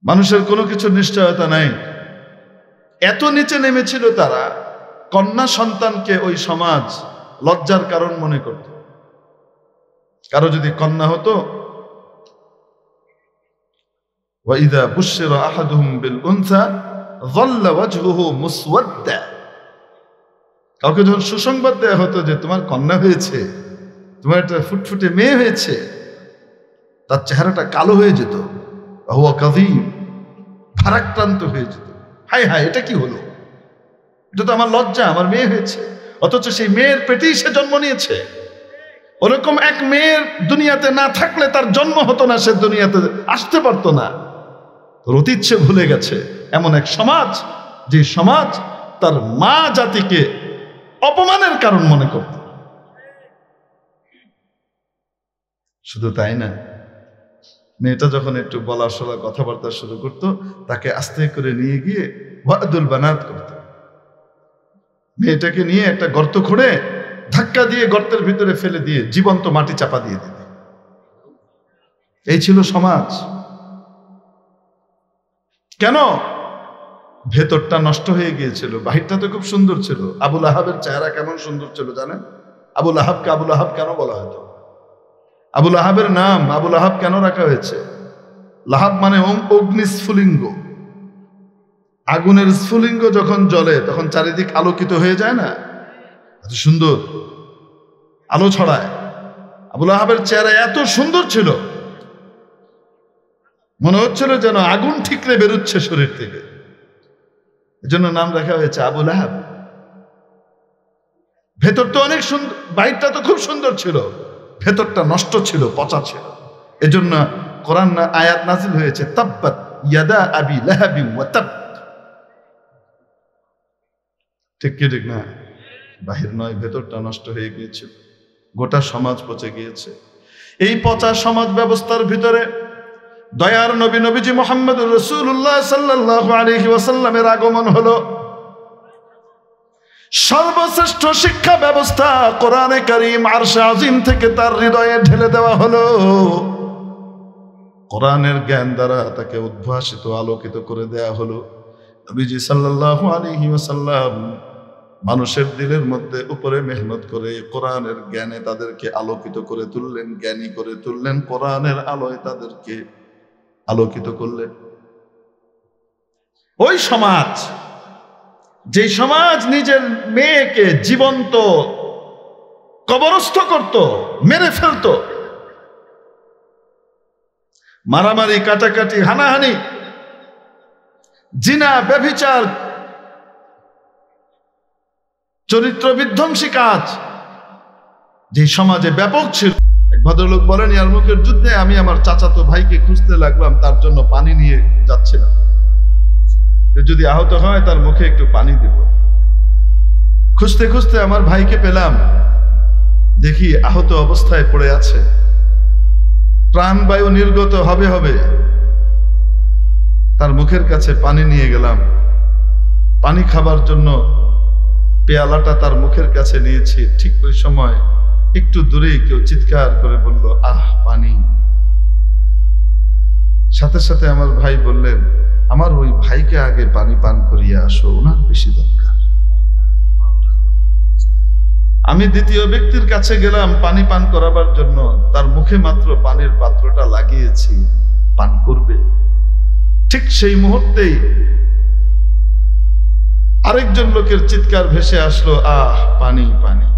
মানুষের কোনো কিছুর নিশ্চয়তা নাই। এত নিচে নেমেছিল তারা, কন্যা সন্তানকে ওই সমাজ লজ্জার কারণ মনে করত। কারো যদি কন্যা হতো, ওয়াইদা বুশিরা আহাদুহুম বিল উনসা যাল্লা ওয়াজহুহু মুসওয়াদ্দা। কাউকে যখন সুসংবাদ দেওয়া হতো যে তোমার কন্যা হয়েছে, তোমার একটা ফুটফুটে মেয়ে হয়েছে, তার চেহারাটা কালো হয়ে যেত, হুয়া কাযীম, ভারাক্রান্ত হয়ে যেত। হায় হায়, এটা কি হলো? এটা তো আমার লজ্জা, আমার মেয়ে হয়েছে, অথচ সেই মেয়ের পেটেই সে জন্ম নিয়েছে। ওরকম এক মেয়ের দুনিয়াতে না থাকলে তার জন্ম হতো না, সে দুনিয়াতে আসতে পারতো না। অতীত সে ভুলে গেছে। এমন এক সমাজ, যে সমাজ তার মা জাতিকে অপমানের কারণ মনে করত। শুধু তাই না, মেয়েটা যখন একটু বলা শোনা কথাবার্তা শুরু করত, তাকে আস্তে করে নিয়ে গিয়ে ওয়াদুল বানাত করত। মেয়েটাকে নিয়ে একটা গর্ত খুঁড়ে ধাক্কা দিয়ে গর্তের ভিতরে ফেলে দিয়ে জীবন্ত মাটি চাপা দিয়ে দিত। এই ছিল সমাজ। কেন? ভেতরটা নষ্ট হয়ে গিয়েছিল, বাহিরটা তো খুব সুন্দর ছিল। আবুল আহাবের চেহারা কেমন সুন্দর ছিল জানেন? আবুল আহাবকে আবুল আহাব কেন বলা হতো? আবুল আহাবের নাম আবুল আহাব কেন রাখা হয়েছে? লাহাব মানে অগ্নিস্ফুলিঙ্গ। আগুনের স্ফুলিঙ্গ যখন জ্বলে তখন চারিদিক আলোকিত হয়ে যায় না? এত সুন্দর আলো ছড়ায়। আবুল আহাবের চেহারা এত সুন্দর ছিল, মনে হচ্ছিল যেন আগুন ঠিকরে বেরোচ্ছে শরীর থেকে। এজন্য নাম রাখা হয়েছে আবুল আহাব। ভেতর তো অনেক সুন্দর, বাইরটা তো খুব সুন্দর ছিল, ভেতরটা নষ্ট ছিল, পচা ছিল। এজন্য কোরআন আয়াত নাযিল হয়েছে, তাব্বাত ইয়াদা আবি লাহাবি ওয়া তাব। ঠিক কি ঠিক না? বাহির নয়, ভেতরটা নষ্ট হয়ে গিয়েছিল। গোটা সমাজ পচে গিয়েছে। এই পচা সমাজ ব্যবস্থার ভিতরে দয়ার নবী নবীজি মুহাম্মদুর রাসূলুল্লাহ সাল্লাল্লাহু আলাইহি ওয়াসাল্লামের আগমন হলো। সর্বশ্রেষ্ঠ শিক্ষা ব্যবস্থা কোরআনে কারীম আরশে আজিম থেকে তার হৃদয়ে ঢেলে দেওয়া হলো। কোরআনের জ্ঞান দ্বারা তাকে উদ্ভাসিত, আলোকিত করে দেয়া হলো। নবীজি সাল্লাল্লাহু আলাইহি ওয়াসাল্লাম মানুষের দিলের মধ্যে উপরে মেহনত করে কোরআনের জ্ঞানে তাদেরকে আলোকিত করে তুললেন, জ্ঞানী করে তুললেন। কোরআনের আলোয় তাদেরকে আলোকিত করলেন। ওই সমাজ, যে সমাজ নিজের মেয়েকে জীবন্ত কবরস্থ করত, মেরে ফেলত, মারামারি, কাটাকাটি, হানাহানি, জিনা, ব্যভিচার, চরিত্র বিধ্বংসী কাজ যে সমাজে ব্যাপক ছিল। এক ভদ্রলোক বলেন, ইয়ারমুকের যুদ্ধে আমি আমার চাচাতো ভাইকে খুঁজতে লাগলাম, তার জন্য পানি নিয়ে যাচ্ছিলাম, যদি আহত হয় তার মুখে একটু পানি দেব। খুঁজতে খুঁজতে আমার ভাইকে পেলাম, দেখি আহত অবস্থায় পড়ে আছে, প্রাণবায়ু নির্গত হবে হবে। তার মুখের কাছে পানি নিয়ে গেলাম, পানি খাবার জন্য পেয়ালাটা তার মুখের কাছে নিয়েছি। ঠিক ওই সময় একটু দূরেই কেউ চিৎকার করে বলল, আহ, পানি। সাথে সাথে আমার ভাই বললেন, আমার ওই ভাইকে আগে পানি পান করিয়ে আসো, ওনার বেশি দরকার। আমি দ্বিতীয় ব্যক্তির কাছে গেলাম পানি পান করাবার জন্য, তার মুখে মাত্র পানির পাত্রটা লাগিয়েছি, পান করবে। ঠিক সেই মুহূর্তেই আরেকজন লোকের চিৎকার ভেসে আসলো, আহ পানি পানি।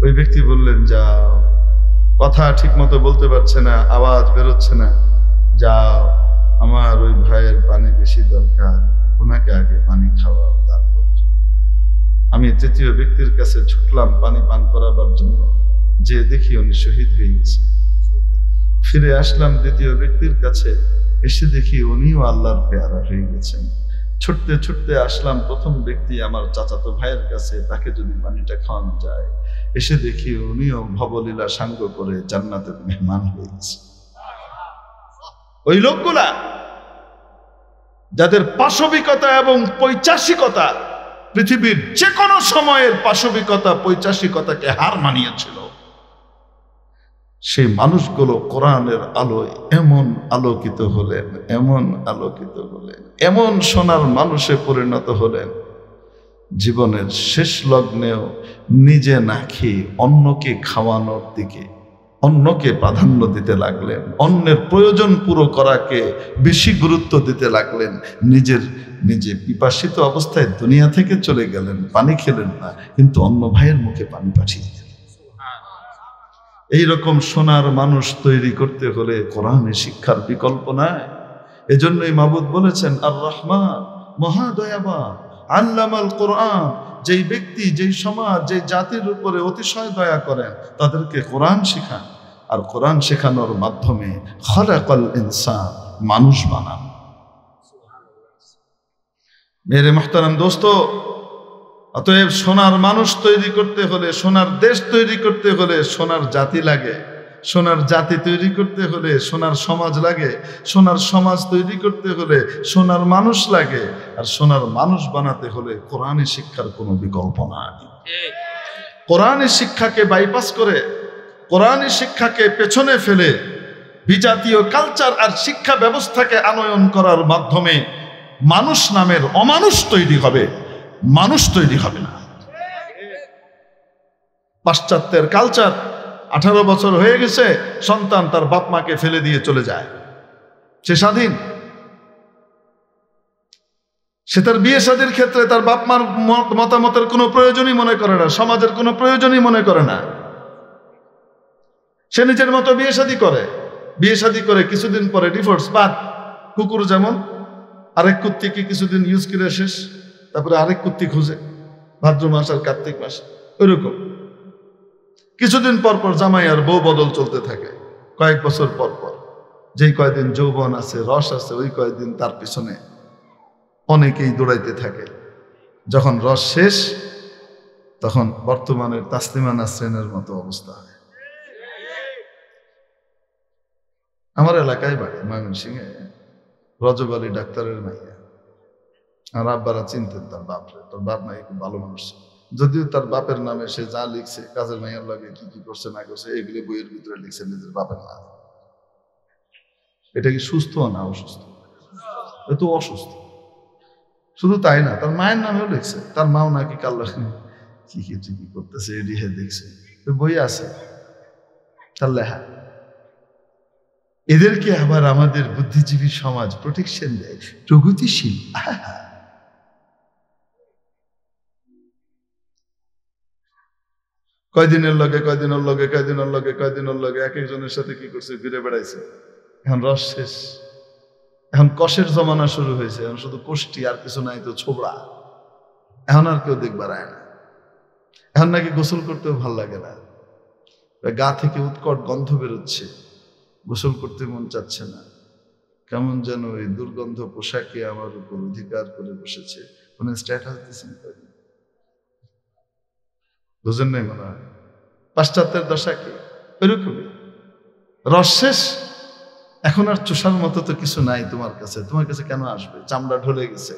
ওই ব্যক্তি বললেন, যাও, কথা ঠিক মতো বলতে পারছে না, আওয়াজ বেরোচ্ছে না, যাও, আমার ওই ভাইয়ের পানি বেশি দরকার, ওনাকে আগে পানি খাওয়াও, তারপর। আমি তৃতীয় ব্যক্তির কাছে ছুটলাম পানি পান করাবার জন্য, যে দেখি উনি শহীদ হয়ে গেছে। ফিরে আসলাম দ্বিতীয় ব্যক্তির কাছে, এসে দেখি উনিও আল্লাহর পেয়ারা হয়ে গেছেন। ছুটতে ছুটতে আসলাম প্রথম ব্যক্তি আমার চাচাতো ভাইয়ের কাছে, তাকে যদি পানিটা খাওয়ানো যায়। এসে দেখি উনিও ভবলীলা সাঙ্গ করে জান্নাতের মেহমান হয়ে গেছে। ওই লোকগুলা যাদের পাশবিকতা এবং পৈশাচিকতা পৃথিবীর যে কোনো সময়ের পাশবিকতা পৈশাচিকতাকে হার মানিয়েছিল, সেই মানুষগুলো কোরআনের আলোয় এমন আলোকিত হলেন, এমন আলোকিত হলেন, এমন সোনার মানুষে পরিণত হলেন, জীবনের শেষ লগ্নেও নিজে না খেয়ে অন্যকে খাওয়ানোর দিকে, অন্যকে প্রাধান্য দিতে লাগলেন, অন্যের প্রয়োজন পুরো করাকে বেশি গুরুত্ব দিতে লাগলেন। নিজে পিপাসিত অবস্থায় দুনিয়া থেকে চলে গেলেন, পানি খেলেন না, কিন্তু অন্য ভাইয়ের মুখে পানি পাঠিয়ে দিলেন। এইরকম সোনার মানুষ তৈরি করতে হলে কোরআনে শিক্ষার বিকল্প নাই। এজন্যই মাবুদ বলেছেন, আর রহমান, মহাদয়াবান, আল্লামাল কোরআন। যেই ব্যক্তি, যেই সমাজ, যেই জাতির উপরে অতিশয় দয়া করেন, তাদেরকে কোরআন শেখান, আর কোরআন শেখানোর মাধ্যমে খলাকাল ইনসান, মানুষ বানান। মেরে মুহতারাম দোস্ত, অতএব সোনার মানুষ তৈরি করতে হলে, সোনার দেশ তৈরি করতে হলে সোনার জাতি লাগে, সোনার জাতি তৈরি করতে হলে সোনার সমাজ লাগে, সোনার সমাজ তৈরি করতে হলে সোনার মানুষ লাগে, আর সোনার মানুষ বানাতে হলে কোরআনী শিক্ষার কোনো বিকল্প নাই। কোরআনী শিক্ষাকে বাইপাস করে, কোরআনী শিক্ষাকে পেছনে ফেলে বিজাতীয় কালচার আর শিক্ষা ব্যবস্থাকে আনয়ন করার মাধ্যমে মানুষ নামের অমানুষ তৈরি হবে, মানুষ তৈরি হবে না। পাশ্চাত্যের কালচার, 18 বছর হয়ে গেছে, সন্তান তার বাপ মাকে ফেলে দিয়ে চলে যায়, সে স্বাধীন। সে তার বিয়ে শাদীর ক্ষেত্রে তার বাপ মার মতামতের কোনো প্রয়োজনই মনে করে না, সমাজের কোনো প্রয়োজনই মনে করে না। সে নিজের মতো বিয়ে শাদী করে কিছুদিন পরে ডিভোর্স। বাদ, কুকুর যেমন আরেক কুত্তিকে কিছুদিন ইউজ করে শেষ, তারপরে আরেক কুত্তি খুঁজে, ভাদ্র মাস আর কার্তিক মাস, ওইরকম কিছুদিন পর পর জামাই আর বউ বদল চলতে থাকে। কয়েক বছর পর পর যেই কয়দিন যৌবন আছে, রস আছে, ওই কয়দিন তার পিছনে অনেকেই দৌড়াইতে থাকে। যখন রস শেষ, তখন বর্তমানের তাসলিমা নাসরিনের মতো অবস্থা হয়। আমার এলাকায় বাড়ি ময়মনসিংহে, রজব আলী ডাক্তারের মাইয়া। আর আব্বারা চিনতেন তার বাপরে, তার বাপ নাই খুব ভালো মানুষ, যদিও তার বাপের নামে সে যা লিখছে, কাজের মাইয়ার লাগে কি কি করছে না করছে, এগুলি বইয়ের ভিতরে লিখছে নিজের বাপের নাম। এটা কি সুস্থ না অসুস্থ? এ তো অসুস্থ। শুধু তাই না, তার মায়ের নামেও লিখছে, তার মাও নাকি কাল্লা কি কি করতেছে এডি হে দেখছে, বই আছে তার লেখা। এদেরকে আবার আমাদের বুদ্ধিজীবী সমাজ প্রোটেকশন দেয়, প্রগতিশীল। কয়দিনের লগে এক একজনের সাথে কি করছে, ঘুরে বেড়াইছে। এখন রস শেষ, এখন কষের জমানা শুরু হয়েছে, এখন শুধু কোষ্টি, আর কিছু নাই তো ছোবড়া। এখন আর কেউ দেখবার আয় না। এখন নাকি গোসল করতেও ভাল লাগে না, গা থেকে উৎকট গন্ধ বেরোচ্ছে, গোসল করতে মন চাচ্ছে না। কেমন যেন ওই দুর্গন্ধ পোশাকে আমার উপর অধিকার করে বসেছে। কোন স্ট্যাটাস দিচ্ছেন, বুঝেন নাই মনে হয়? পাশ্চাত্যের দশা কি ওইরকমই। রস শেষ, এখন আর চুষার মতো তো কিছু নাই তোমার কাছে, তোমার কাছে কেন আসবে? চামড়া ঢলে গেছে,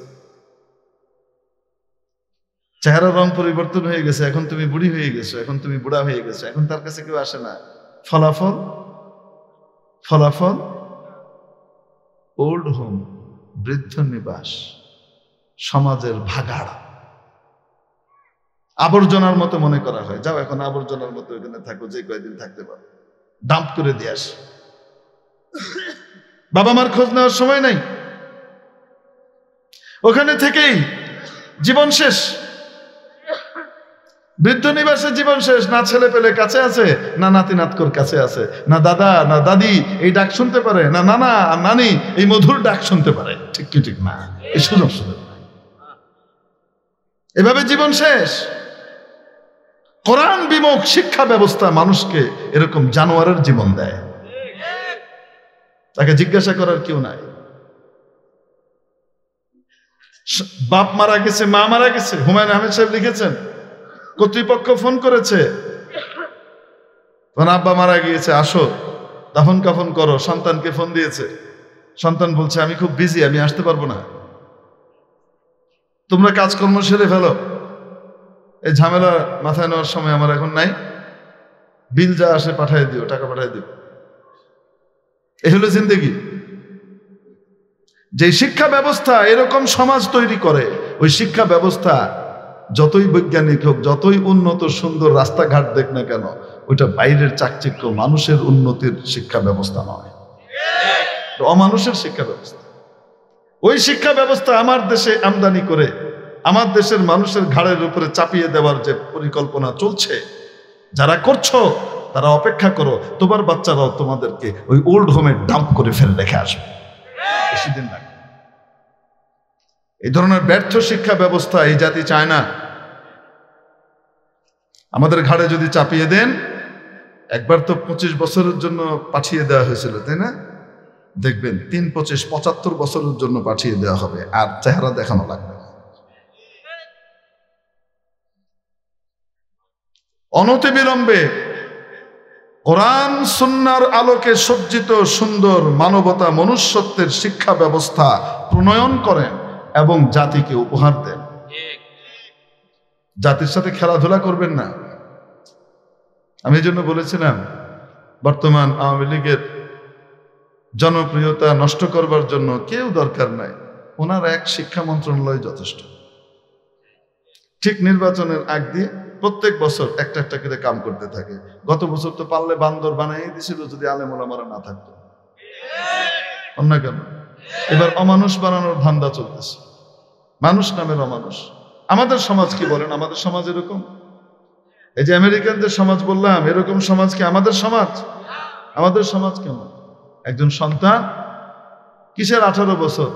চেহারা রং পরিবর্তন হয়ে গেছে, এখন তুমি বুড়ি হয়ে গেছো, এখন তুমি বুড়া হয়ে গেছো, এখন তার কাছে কেউ আসে না। ফলাফল ওল্ড হোম, বৃদ্ধ নিবাস, সমাজের ভাগাড়, আবর্জনার মতো মনে করা হয়। যাও এখন আবর্জনার মতো এখানে থাকো, যে কয়েকদিন থাকতে পারো, ডাম্প করে দিয়ে আস। বাবা মার খোঁজ নেওয়ার সময় নাই, ওখানে থেকেই জীবন শেষ। বৃদ্ধ নিবাসে জীবন শেষ। না ছেলে পেলে কাছে আছে, না নাতি নাতকর কাছে আছে, না দাদা না দাদি এই ডাক শুনতে পারে, না নানা আর নানি এই মধুর ডাক শুনতে পারে। ঠিক কি ঠিক না? এই সুযোগ সুযোগ এভাবে জীবন শেষ। কোরআন বিমুখ শিক্ষা ব্যবস্থা মানুষকে এরকম জানোয়ারের জীবন দেয়। তাকে জিজ্ঞাসা করার কেউ নাই। বাপ মারা গেছে, মা মারা গেছে, হুমায়ুন আহমেদ সাহেব লিখেছেন, কর্তৃপক্ষ ফোন করেছে, তখন আব্বা মারা গিয়েছে, আসো দাফন কাফন করো। সন্তানকে ফোন দিয়েছে, সন্তান বলছে আমি খুব বিজি, আমি আসতে পারবো না, তোমরা কাজকর্ম সেরে ফেলো, এই ঝামেলা মাথায় নেওয়ার সময় আমার এখন নাই, বিল যা আসে পাঠিয়ে দিও, টাকা পাঠিয়ে দিও। এই হলো জিন্দেগি। যে শিক্ষা ব্যবস্থা এরকম সমাজ তৈরি করে, ওই শিক্ষা ব্যবস্থা যতই বৈজ্ঞানিক হোক, যতই উন্নত সুন্দর রাস্তাঘাট দেখ না কেন, ওইটা বাইরের চাকচিক্য, মানুষের উন্নতির শিক্ষা ব্যবস্থা নয়, অমানুষের শিক্ষা ব্যবস্থা। ওই শিক্ষা ব্যবস্থা আমার দেশে আমদানি করে আমার দেশের মানুষের ঘাড়ের উপরে চাপিয়ে দেওয়ার যে পরিকল্পনা চলছে, যারা করছো তারা অপেক্ষা করো, তোমার বাচ্চারাও তোমাদেরকে ওই ওল্ড হোমে ডাম্প করে ফেলে রেখে আসবে, বেশিদিন লাগে। এই ধরনের ব্যর্থ শিক্ষা ব্যবস্থা এই জাতি চায় না। আমাদের ঘাড়ে যদি চাপিয়ে দেন, একবার তো 25 বছরের জন্য পাঠিয়ে দেওয়া হয়েছিল, তাই না? দেখবেন 3, 25, 75 বছরের জন্য পাঠিয়ে দেওয়া হবে, আর চেহারা দেখানো লাগবে। অনতিবিলম্বে কোরআন সুন্নাহর আলোকে সজ্জিত সুন্দর মানবতা মনুষ্যত্বের শিক্ষা ব্যবস্থা প্রণয়ন করেন এবং জাতিকে উপহার দেন। জাতির সাথে খেলাধুলা করবেন না। আমি এই জন্য বলেছিলাম, বর্তমান আওয়ামী লীগের জনপ্রিয়তা নষ্ট করবার জন্য কেউ দরকার নাই, ওনার এক শিক্ষা মন্ত্রণালয় যথেষ্ট। ঠিক নির্বাচনের আগ দিয়ে প্রত্যেক বছর একটা একটা করে কাম করতে থাকে। গত বছর তো পারলে বান্দর বানাই দিছিল যদি আলেম ওলামারা না থাকতো। অন্য কেন এবার অমানুষ বানানোর ধান্দা চলতেছে, মানুষ নামের অমানুষ। আমাদের সমাজ কি বলেন? আমাদের সমাজ এরকম? এই যে আমেরিকানদের সমাজ বললাম, এরকম সমাজ কি আমাদের সমাজ? আমাদের সমাজ কেমন? একজন সন্তান কিসের 18 বছর,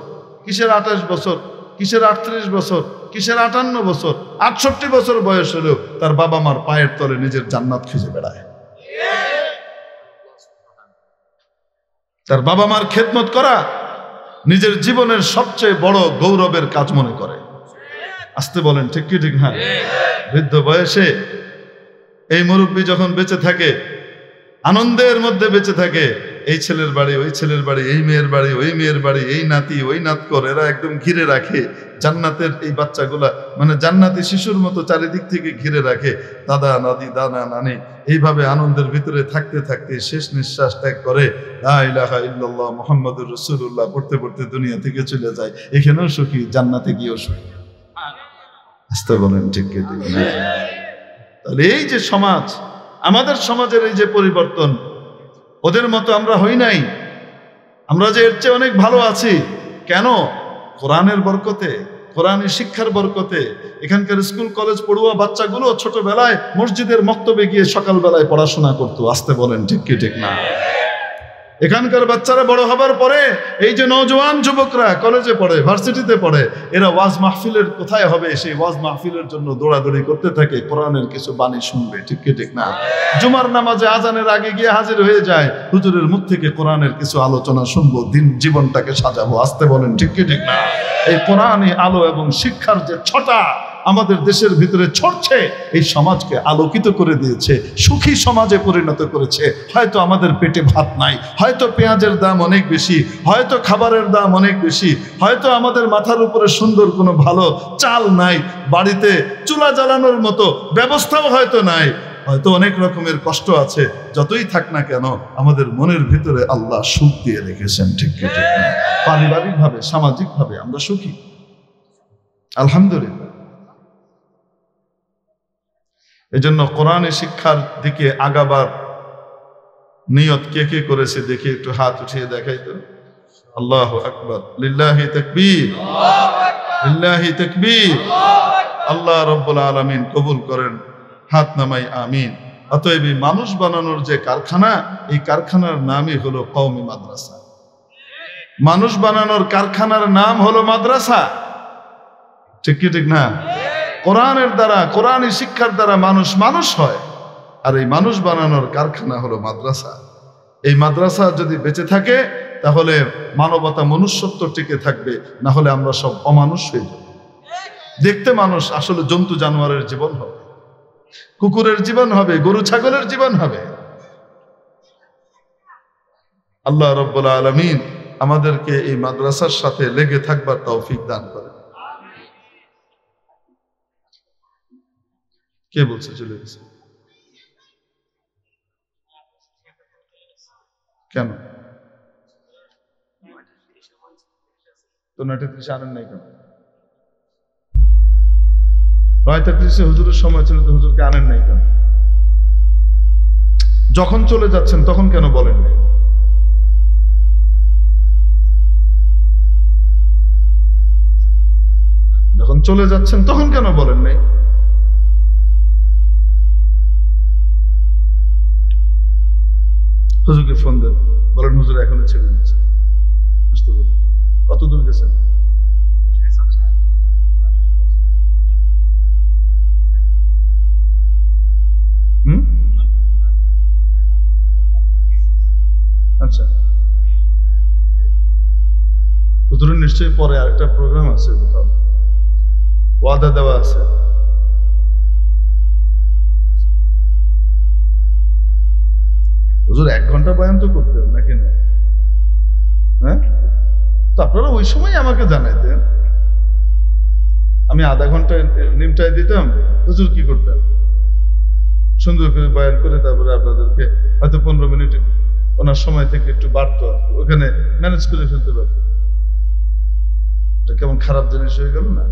কিসের 28 বছর, কিসের 38 বছর, কিসের 58 বছর, 68 বছর বয়স হলেও তার বাবা মার পায়ের তলে নিজের জান্নাত খুঁজে বেড়ায়। তার বাবা মার খেদমত করা নিজের জীবনের সবচেয়ে বড় গৌরবের কাজ মনে করে। আসতে বলেন ঠিক কি ঠিক না? বৃদ্ধ বয়সে এই মুরব্বী যখন বেঁচে থাকে, আনন্দের মধ্যে বেঁচে থাকে, এই ছেলের বাড়ি, ওই ছেলের বাড়ি, এই মেয়ের বাড়ি, ওই মেয়ের বাড়ি, এই নাতি, ওই নাতকর, এরা একদম ঘিরে রাখে। জান্নাতের এই বাচ্চাগুলা মানে জান্নাতি শিশুর মতো চারিদিক থেকে ঘিরে রাখে। দাদা নাদি, দাদা নানি, এইভাবে আনন্দের ভিতরে থাকতে থাকতে শেষ নিঃশ্বাস ত্যাগ করে লা ইলাহা ইল্লাল্লাহ মুহাম্মাদুর রাসূলুল্লাহ পড়তে পড়তে দুনিয়া থেকে চলে যায়। এখানেও সুখী, জান্নাতে গিয়েও সুখী। আসতে বলেন ঠিক কি ঠিক না? তাহলে এই যে সমাজ, আমাদের সমাজের এই যে পরিবর্তন, ওদের মতো আমরা হই নাই। আমরা যে এর চেয়ে অনেক ভালো আছি। কেন? কোরআনের বরকতে, কোরআনের শিক্ষার বরকতে। এখানকার স্কুল কলেজ পড়ুয়া বাচ্চাগুলো ছোটবেলায় মসজিদের মক্তবে গিয়ে সকালবেলায় পড়াশোনা করতো। আসতে বলেন ঠিক কি ঠিক না? এখানকার বাচ্চারা বড় হবার পরে এই যে নওজোয়ান যুবকরা কলেজে পড়ে, ভার্সিটিতে পড়ে, এরা ওয়াজ মাহফিলের কোথায় হবে সেই ওয়াজ মাহফিলের জন্য দৌড়াদৌড়ি করতে থাকে, কোরআনের কিছু বাণী শুনবে। ঠিক কি ঠিক না? জুমার নামাজে আজানের আগে গিয়ে হাজির হয়ে যায়, হুজুরের মুখ থেকে কোরআনের কিছু আলোচনা শুনবো, দিন জীবনটাকে সাজাবো। আসতে বলেন ঠিক কি ঠিক না? এই কোরআনী আলো এবং শিক্ষার যে ছটা আমাদের দেশের ভিতরে ছড়ছে, এই সমাজকে আলোকিত করে দিয়েছে, সুখী সমাজে পরিণত করেছে। হয়তো আমাদের পেটে ভাত নাই, হয়তো পেঁয়াজের দাম অনেক বেশি, হয়তো খাবারের দাম অনেক বেশি, হয়তো আমাদের মাথার উপরে সুন্দর কোনো ভালো চাল নাই, বাড়িতে চুলা জ্বালানোর মতো ব্যবস্থাও হয়তো নাই। হয়তো অনেক রকমের কষ্ট আছে, যতই থাক না কেন আমাদের মনের ভিতরে আল্লাহ সুখ দিয়ে রেখেছেন। ঠিক কি ঠিক না? পারিবারিক ভাবে, সামাজিক ভাবে আমরা সুখী, আলহামদুলিল্লাহ। এজন্য কোরআনের শিক্ষার দিকে আগাবার নিয়ত কে কে করেছে দেখি একটু হাত উঠিয়ে দেখাই তো। আল্লাহু আকবার, লিল্লাহি তাকবীর, লিল্লাহি তাকবীর। আল্লাহ রাব্বুল আলামিন কবুল করেন, হাত নামাই আমিন। অতএব এই মানুষ বানানোর যে কারখানা, এই কারখানার নামই হলো কওমি মাদ্রাসা। মানুষ বানানোর কারখানার নাম হলো মাদ্রাসা। ঠিক কি ঠিক না? কোরআনের দ্বারা, কোরআনী শিক্ষার দ্বারা মানুষ মানুষ হয়, আর এই মানুষ বানানোর কারখানা হলো মাদ্রাসা। এই মাদ্রাসা যদি বেঁচে থাকে তাহলে মানবতা, মনুষ্যত্ব টিকে থাকবে, না হলে আমরা সব অমানুষ হয়ে যাব। দেখতে মানুষ, আসলে জন্তু জানোয়ারের জীবন হবে, কুকুরের জীবন হবে, গরু ছাগলের জীবন হবে। আল্লাহ রাব্বুল আলামিন আমাদেরকে এই মাদ্রাসার সাথে লেগে থাকবার তৌফিক দান করেন। কে বলছে চলে গেছে? কেন তো 9:30 আনেন নাই কেন? 9:30 হুজুরের সময় ছিল, তো হুজুরকে আনেন নাই কেন? যখন চলে যাচ্ছেন তখন কেন বলেন নাই? যখন চলে যাচ্ছেন তখন কেন বলেন নাই? হুজুরকে ফোন দেন, বলেন হুজুর এখনো ছেড়ে দিচ্ছে, আসতে বলুন। কত দূর গেছেন? আচ্ছা, হুজুরের নিশ্চয়ই পরে আরেকটা প্রোগ্রাম আছে, কোথাও ওয়াদা দেওয়া আছে। হুজুর 1 ঘন্টা বয়ান তো করতেন নাকি না? হ্যাঁ, তো আপনারা ওই সময় আমাকে জানাইতেন, আমি আধা ঘন্টা নিমটাই দিতাম, হুজুর কি করতেন? সুন্দর করে বয়ান করে তারপরে আপনাদেরকে হয়তো 15 মিনিট ওনার সময় থেকে একটু বাড়তো, ওখানে ম্যানেজ করে ফেলতে পারতো। এটা কেমন খারাপ জিনিস হয়ে গেল না?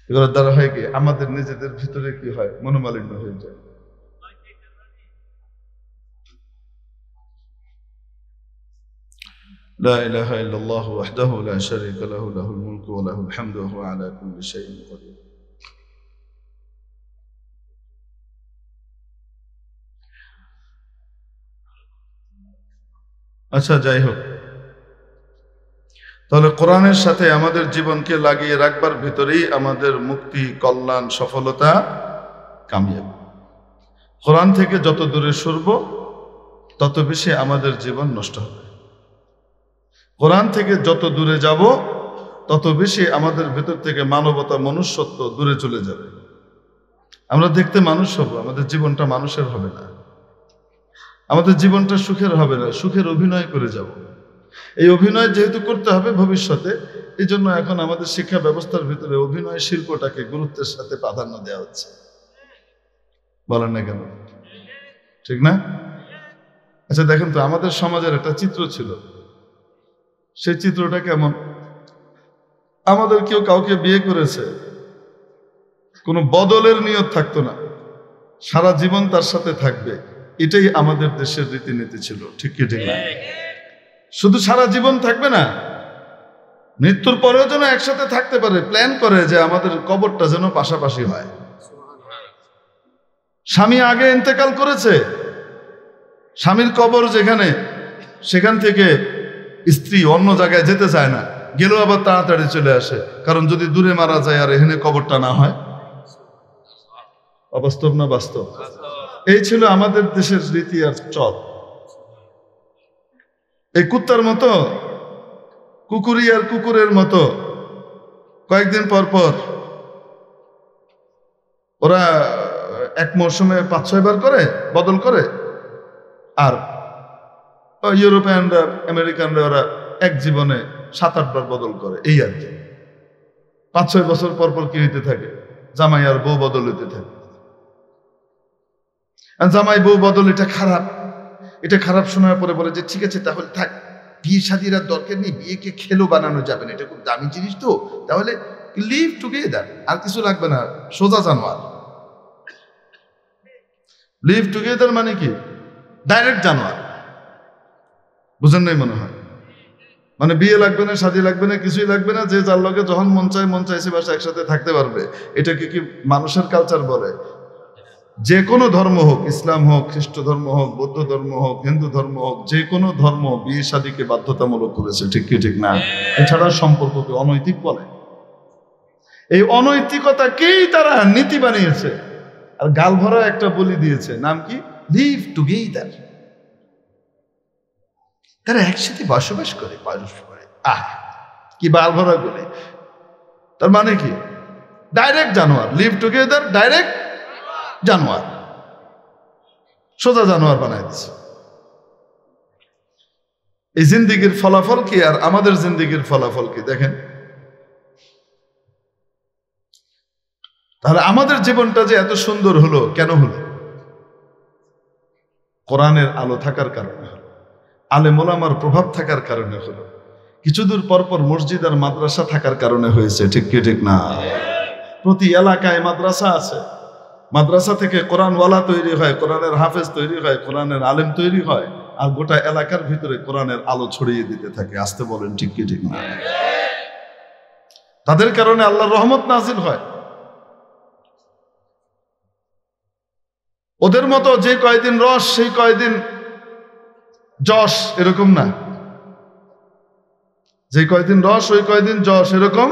এগুলোর দ্বারা হয় কি, আমাদের নিজেদের ভিতরে কি হয়, মনোমালিন্য হয়ে যায়। লা ইলাহা ইল্লাল্লাহ ওয়াহদাহু লা শারীকা লাহু, লাহুল মুলকু ওয়া লাহুল হামদু ওয়া হুয়া আলা কুল্লি শাইইন কাদির। আচ্ছা, যাই হোক, তাহলে কোরআনের সাথে আমাদের জীবনকে লাগিয়ে রাখবার ভিতরেই আমাদের মুক্তি, কল্যাণ, সফলতা, কামিয়াবি। কোরআন থেকে যত দূরে সরব তত বেশি আমাদের জীবন নষ্ট হবে। কোরআন থেকে যত দূরে যাব তত বেশি আমাদের ভেতর থেকে মানবতা, মনুষ্যত্ব দূরে চলে যাবে। আমরা দেখতে মানুষ হব, আমাদের জীবনটা মানুষের হবে না, আমাদের জীবনটা সুখের হবে না, সুখের অভিনয় করে যাব। এই অভিনয় যেহেতু করতে হবে ভবিষ্যতে, এই জন্য এখন আমাদের শিক্ষা ব্যবস্থার ভিতরে অভিনয় শিল্পটাকে গুরুত্বের সাথে প্রাধান্য দেওয়া হচ্ছে। বলেন না কেন? ঠিক না? আচ্ছা দেখেন তো, আমাদের সমাজের একটা চিত্র ছিল, সেই চিত্রটা কেমন? আমাদের কেউ কাউকে বিয়ে করেছে, কোনো বদলের নিয়ত থাকতো না, সারা জীবন তার সাথে থাকবে, এটাই আমাদের দেশের রীতিনীতি ছিল। ঠিক কি ঠিক না? শুধু সারা জীবন থাকবে না, মৃত্যুর পরেও যেন একসাথে থাকতে পারে, প্ল্যান করে যে আমাদের কবরটা যেন পাশাপাশি হয়। স্বামী আগে ইন্তেকাল করেছে, স্বামীর কবর যেখানে, সেখান থেকে স্ত্রী অন্য জায়গায় যেতে চায় না, গেলেও আবার তাড়াতাড়ি চলে আসে, কারণ যদি দূরে মারা যায় আর এখানে কবরটা না হয়। অবাস্তব না বাস্তব? এই ছিল আমাদের দেশের রীতি আর চল। এই কুত্তার মতো, কুকুরি আর কুকুরের মতো কয়েকদিন পর পর ওরা এক মৌসুমে 5-6 বার করে বদল করে, আর ইউরোপিয়ানরা আমেরিকানরা ওরা এক জীবনে 7-8 বার বদল করে, এই আর কি। 5-6 বছর পর পর কি হইতে থাকে, জামাই আর বউ বদল হইতে থাকে। আর জামাই বউ বদল এটা খারাপ, এটা খারাপ শোনার পরে বলে যে ঠিক আছে তাহলে থাক, বিয়ে শাদীর আর দরকার নেই, বিয়েকে খেলো বানানো যাবে না, এটা খুব দামি জিনিস, তো তাহলে লিভ টুগেদার, আর কিছু লাগবে না, সোজা জানোয়ার। লিভ টুগেদার মানে কি? ডাইরেক্ট জানোয়ার। বুঝেন নাই মনে হয়? মানে বিয়ে লাগবে না, শাদী লাগবে না, কিছুই লাগবে না, যে যার লগে যখন মন চাইছে বাসা একসাথে থাকতে পারবে। এটাকে কি মানুষের কালচার বলে? যে কোনো ধর্ম হোক, ইসলাম হোক, খ্রিস্ট ধর্ম হোক, বৌদ্ধ ধর্ম হোক, হিন্দু ধর্ম হোক, যে কোনো ধর্ম বিয়ে শাদীকে বাধ্যতামূলক করেছে, ঠিক কি ঠিক না? এছাড়া সম্পর্ককে অনৈতিক বলে। এই অনৈতিকতাকেই তারা নীতি বানিয়েছে, আর গাল ভরা একটা বলি দিয়েছে, নাম কি? Live together. তারা একসাথে বসবাস করে পরস্পরে। কি বাল ভরা বলি! তার মানে কি? ডাইরেক্ট জানোয়ার। লিভ টুগেদার, ডাইরেক্ট জানোয়ার, সোজা জানোয়ার বানাই দিচ্ছে। এই জিন্দিগির ফলাফল কি আর আমাদের জিন্দিগির ফলাফল কি দেখেন। তাহলে আমাদের জীবনটা যে এত সুন্দর হলো, কেন হলো? কোরআনের আলো থাকার কারণে হলো, আলেম ওলামার প্রভাব থাকার কারণে হলো, কিছু দূর পর পর মসজিদ আর মাদ্রাসা থাকার কারণে হয়েছে, ঠিক কি ঠিক না? প্রতি এলাকায় মাদ্রাসা আছে, মাদ্রাসা থেকে কোরআনওয়ালা তৈরি হয়, কোরআনের হাফেজ তৈরি হয়, কোরআনের আলেম তৈরি হয়, আর গোটা এলাকার ভিতরে কোরআনের আলো ছড়িয়ে দিতে থাকে। আসতে বলেন, ঠিক কি ঠিক না? তাদের কারণে আল্লাহর রহমত নাজিল হয়। ওদের মতো যে কয়দিন রস সেই কয়দিন যশ, এরকম না। যে কয়দিন রস ওই কয়দিন যশ, এরকম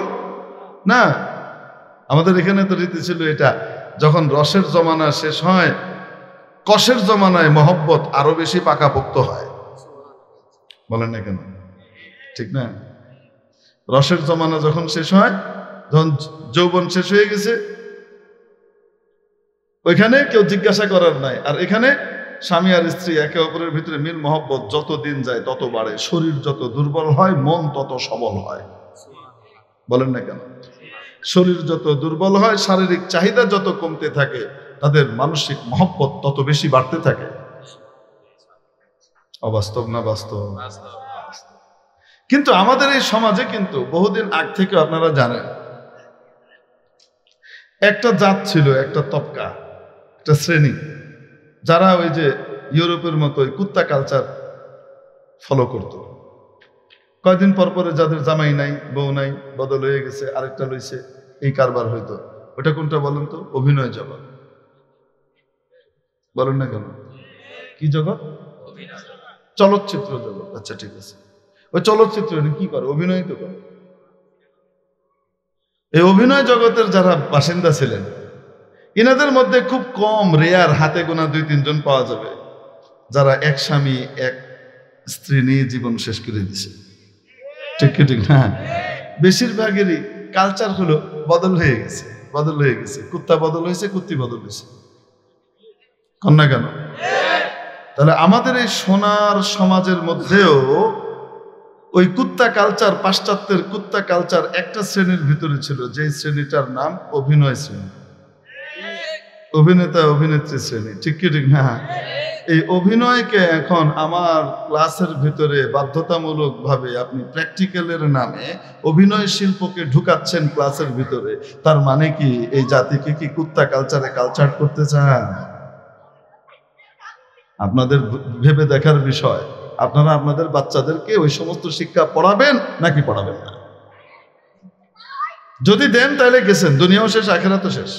না। আমাদের এখানে তো রীতি ছিল এটা, যখন রসের জমানা শেষ হয়, কষের জমানায় মহব্বত আরো বেশি পাকাপোক্ত হয়। বলেন না কেন? ঠিক না? রসের জমানা যখন শেষ হয়, যখন যৌবন শেষ হয়ে গেছে, ওইখানে কেউ জিজ্ঞাসা করার নাই। আর এখানে স্বামী আর স্ত্রী একে অপরের ভিতরে মিল মহব্বত যত দিন যায় তত বাড়ে, শরীর যত দুর্বল হয় মন তত সবল হয়। বলেন না কেন? শরীর যত দুর্বল হয়, শারীরিক চাহিদা যত কমতে থাকে, তাদের মানসিক মহব্বত তত বেশি বাড়তে থাকে। অবাস্তব না বাস্তব? কিন্তু আমাদের এই সমাজে কিন্তু বহুদিন আগ থেকে আপনারা জানেন, একটা জাত ছিল, একটা তবকা, একটা শ্রেণী, যারা ওই যে ইউরোপের মতো ওই কুত্তা কালচার ফলো করত। কয়দিন পর পরে যাদের জামাই নাই, বউ নাই, বদল হয়ে গেছে, আরেকটা লইছে, এই কারবার হইতো। ওটা কোনটা বলেন তো? অভিনয় জগৎ। বলেন না কেন? কি জগৎ? চলচ্চিত্র জগৎ। আচ্ছা ঠিক আছে, ওই চলচ্চিত্র কি করে? অভিনয় তো করে। এই অভিনয় জগতের যারা বাসিন্দা ছিলেন, ইনাদের মধ্যে খুব কম, রেয়ার, হাতে গোনা 2-3 জন পাওয়া যাবে যারা এক স্বামী এক স্ত্রী নিয়ে জীবন শেষ করে দিছে, ঠিক কি ঠিক না? বেশিরভাগেরই কালচার হলো বদল হয়ে গেছে, বদল হয়ে গেছে, কুত্তা বদল হয়েছে, কুত্তি বদল হয়েছে। কন্যা কেন? তাহলে আমাদের এই সোনার সমাজের মধ্যেও ওই কুত্তা কালচার, পাশ্চাত্যের কুত্তা কালচার একটা শ্রেণীর ভিতরে ছিল, যে শ্রেণীটার নাম অভিনয় শ্রেণী, অভিনেতা অভিনেত্রী শ্রেণী, ঠিক কি ঠিক না? এই অভিনয়কে এখন আমার ক্লাসের ভিতরে বাধ্যতামূলক ভাবে আপনি প্র্যাকটিক্যালের নামে অভিনয় শিল্পকে ঢুকাচ্ছেন ক্লাসের ভিতরে। তার মানে কি এই জাতিকে কি কুত্তা কালচারে কালচার করতে চান? আপনাদের ভেবে দেখার বিষয়, আপনারা আপনাদের বাচ্চাদেরকে ওই সমস্ত শিক্ষা পড়াবেন নাকি পড়াবেন না? যদি দেন তাহলে গেছেন, দুনিয়াও শেষ, আখেরাতও শেষ।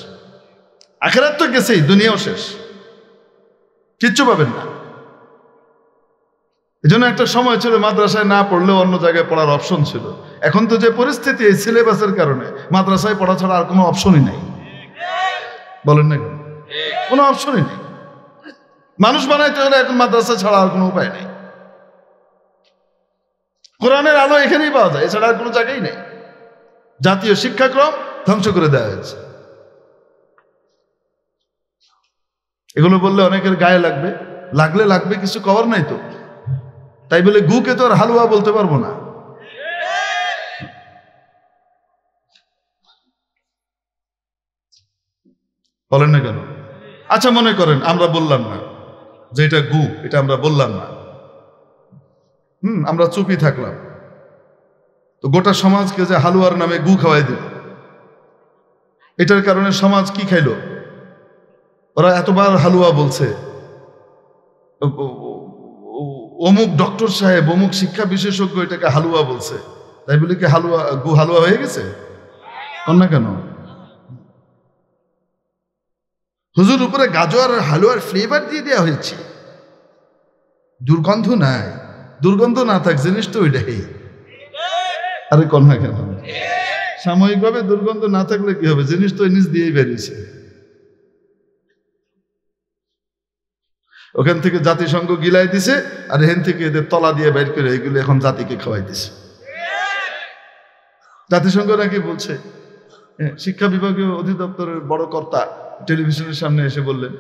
আখেরাত তো গেছেই, দুনিয়াও শেষ, কিচ্ছু পাবেন না। এই জন্য একটা সময় ছিল মাদ্রাসায় না পড়লেও অন্য জায়গায় পড়ার অপশন ছিল। এখন তো যে পরিস্থিতি, এই সিলেবাসের কারণে মাদ্রাসায় পড়া ছাড়া আর কোনো অপশনই নাই। বলেন না কেন? কোনো অপশনই নেই। মানুষ বানাইতে হলে এখন মাদ্রাসা ছাড়া আর কোনো উপায় নেই। কোরআনের আলো এখানেই পাওয়া যায়, এছাড়া আর কোনো জায়গায় নেই। জাতীয় শিক্ষাক্রম ধ্বংস করে দেওয়া হয়েছে। এগুলো বললে অনেকের গায়ে লাগবে, লাগলে লাগবে, কিছু কভার নাই তো। তাই বলে গুকে তো আর হালুয়া বলতে পারবো না। বলেন না কেন? আচ্ছা মনে করেন আমরা বললাম না যে এটা গু, এটা আমরা বললাম না, আমরা চুপই থাকলাম, তো গোটা সমাজকে যে হালুয়ার নামে গু খাওয়াই দিল, এটার কারণে সমাজ কি খাইলো? ওরা এতবার হালুয়া বলছে, অমুক ডক্টর সাহেব, অমুক শিক্ষা বিশেষজ্ঞ এটাকে হালুয়া বলছে, তাই বলে কি হালুয়া গু হালুয়া হয়ে গেছে? না কেন? হুজুর উপরে গাজর আর হালুয়ার ফ্লেভার দিয়ে দেওয়া হয়েছে, দুর্গন্ধ নাই। দুর্গন্ধ না থাক, জিনিস তো ওইটাই। আরে কন্যা কেন? সাময়িকভাবে দুর্গন্ধ না থাকলে কি হবে? জিনিস তো নিজ দিয়েই বেরিয়েছে। ওখান থেকে জাতিসংঘ গিলাই দিছে, আর এখান থেকে এদের তলা দিয়ে বের করে এগুলো এখন জাতিকে খাওয়াই দিছে। জাতিসংঘ নাকি বলছে, শিক্ষা বিভাগীয় অধিদপ্তরের বড় কর্তা টেলিভিশনের সামনে এসে বললেন,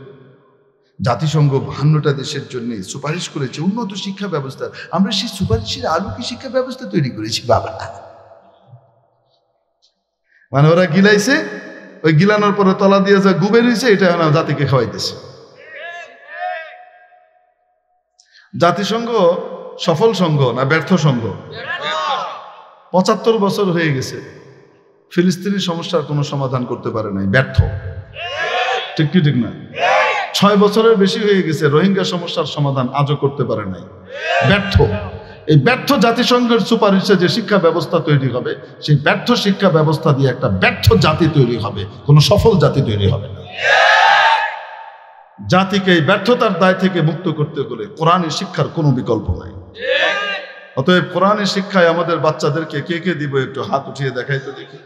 জাতিসংঘ 52টা দেশের জন্য সুপারিশ করেছে উন্নত শিক্ষা ব্যবস্থা, আমরা সেই সুপারিশের আলোকে শিক্ষা ব্যবস্থা তৈরি করেছি। বাবা, মানে ওরা গিলাইছে, ওই গিলানোর পরে তলা দিয়ে যা গুবে রয়েছে, এটা জাতিকে খাওয়াইতেছে। জাতিসংঘ সফল সংঘ না ব্যর্থ সংঘ? 75 বছর হয়ে গেছে, ফিলিস্তিনি সমস্যার কোনো সমাধান করতে পারে নাই, ব্যর্থ। ঠিক কি ঠিক না? 6 বছরের বেশি হয়ে গেছে, রোহিঙ্গা সমস্যার সমাধান আজও করতে পারে নাই, ব্যর্থ। এই ব্যর্থ জাতিসংঘের সুপারিশে যে শিক্ষা ব্যবস্থা তৈরি হবে, সেই ব্যর্থ শিক্ষা ব্যবস্থা দিয়ে একটা ব্যর্থ জাতি তৈরি হবে, কোনো সফল জাতি তৈরি হবে না। জাতিকে এই ব্যর্থতার দায় থেকে মুক্ত করতে হলে কোরআনী শিক্ষার কোনো বিকল্প নাই। অতএব কোরআনী শিক্ষায় আমাদের বাচ্চাদেরকে কে কে দিব? একটু হাত উঠিয়ে দেখাই তো দেখি।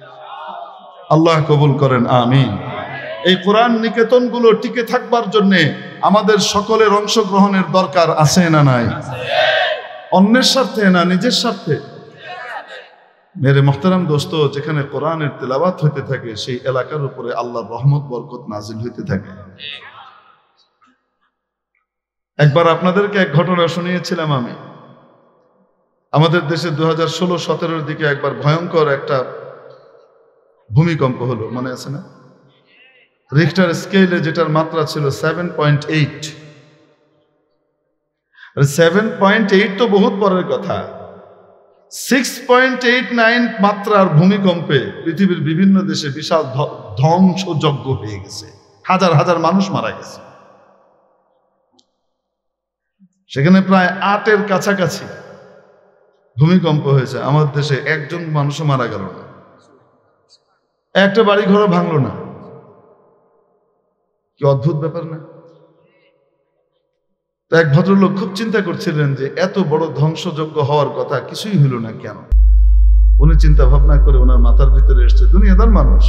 আল্লাহ কবুল করেন, আমিন। এই কোরআন নিকেতনগুলো টিকে থাকবার জন্য আমাদের সকলের অংশগ্রহণের দরকার আছে না নাই? অন্যের স্বার্থে না, নিজের স্বার্থে। মেরে মোহতারাম দোস্ত, যেখানে কোরআনের তেলাওয়াত হইতে থাকে সেই এলাকার উপরে আল্লাহর রহমত বরকত নাজিল হইতে থাকে। একবার আপনাদেরকে এক ঘটনা শুনিয়েছিলাম আমি। আমাদের দেশে 2016-17 দিকে একবার ভয়ঙ্কর একটা ভূমিকম্প হলো, মনে আছে না? রিখটার স্কেলে যেটার মাত্রা ছিল 7.8। 7.8 তো বহুত পরের কথা। 6.89 মাত্রার ভূমিকম্পে পৃথিবীর বিভিন্ন দেশে বিশাল ধ্বংসযজ্ঞ হয়ে গেছে, হাজার হাজার মানুষ মারা গেছে। সেখানে প্রায় 8-এর কাছাকাছি ভূমিকম্প হয়েছে। আমাদের দেশে একজন মানুষও মারা গেল না, একটা বাড়ি ঘরও ভাঙলো না। কি অদ্ভুত ব্যাপার না? তো এক ভদ্রলোক খুব চিন্তা করছিলেন যে এত বড় ধ্বংসযজ্ঞ হওয়ার কথা, কিছুই হলো না কেন? উনি চিন্তা ভাবনা করে ওনার মাথার ভিতরে এসছে, দুনিয়াদার মানুষ,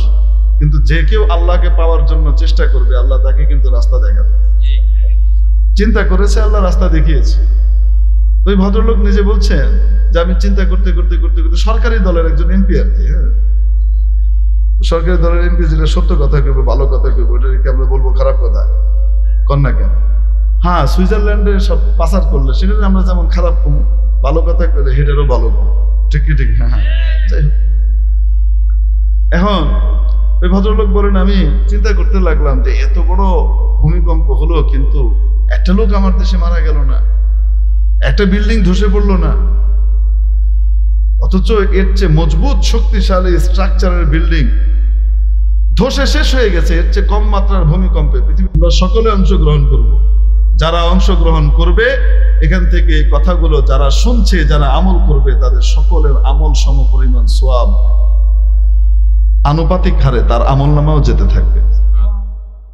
কিন্তু যে কেউ আল্লাহকে পাওয়ার জন্য চেষ্টা করবে, আল্লাহ তাকে কিন্তু রাস্তা দেখাবে। চিন্তা করেছে, আল্লাহ রাস্তা দেখিয়েছে। তো ওই ভদ্রলোক নিজে বলছেন যে আমি চিন্তা করতে করতে করতে করতে সরকারি দলের একজন এমপি আর কি, সরকারি দলের এমপি যেটা সত্য কথা কেবো, ভালো কথা কেবো, ওটাকে আমরা বলবো খারাপ কথা? কন্যা কেন? হ্যাঁ, সুইজারল্যান্ডে সব পাচার করলে সেখানে আমরা যেমন খারাপ কমু, ভালো কথা করলে হেটারও ভালো কমু। ঠিক কি ঠিক? হ্যাঁ হ্যাঁ, যাই হোক। এখন ওই ভদ্রলোক বলেন, আমি চিন্তা করতে লাগলাম যে এত বড় ভূমিকম্প হলো, কিন্তু একটা লোক আমার দেশে মারা গেল না, একটা বিল্ডিং ধসে পড়লো না, অথচ এর চেয়ে মজবুত শক্তিশালী স্ট্রাকচারের বিল্ডিং ধসে শেষ হয়ে গেছে। এর চেয়ে কম মাত্রার ভূমিকম্পে পৃথিবীর সকলে অংশগ্রহণ করব। যারা অংশগ্রহণ করবে, এখান থেকে কথাগুলো যারা শুনছে, যারা আমল করবে, তাদের সকলের আমল সম পরিমাণ সওয়াব আনুপাতিক হারে তার আমল নামাও যেতে থাকবে।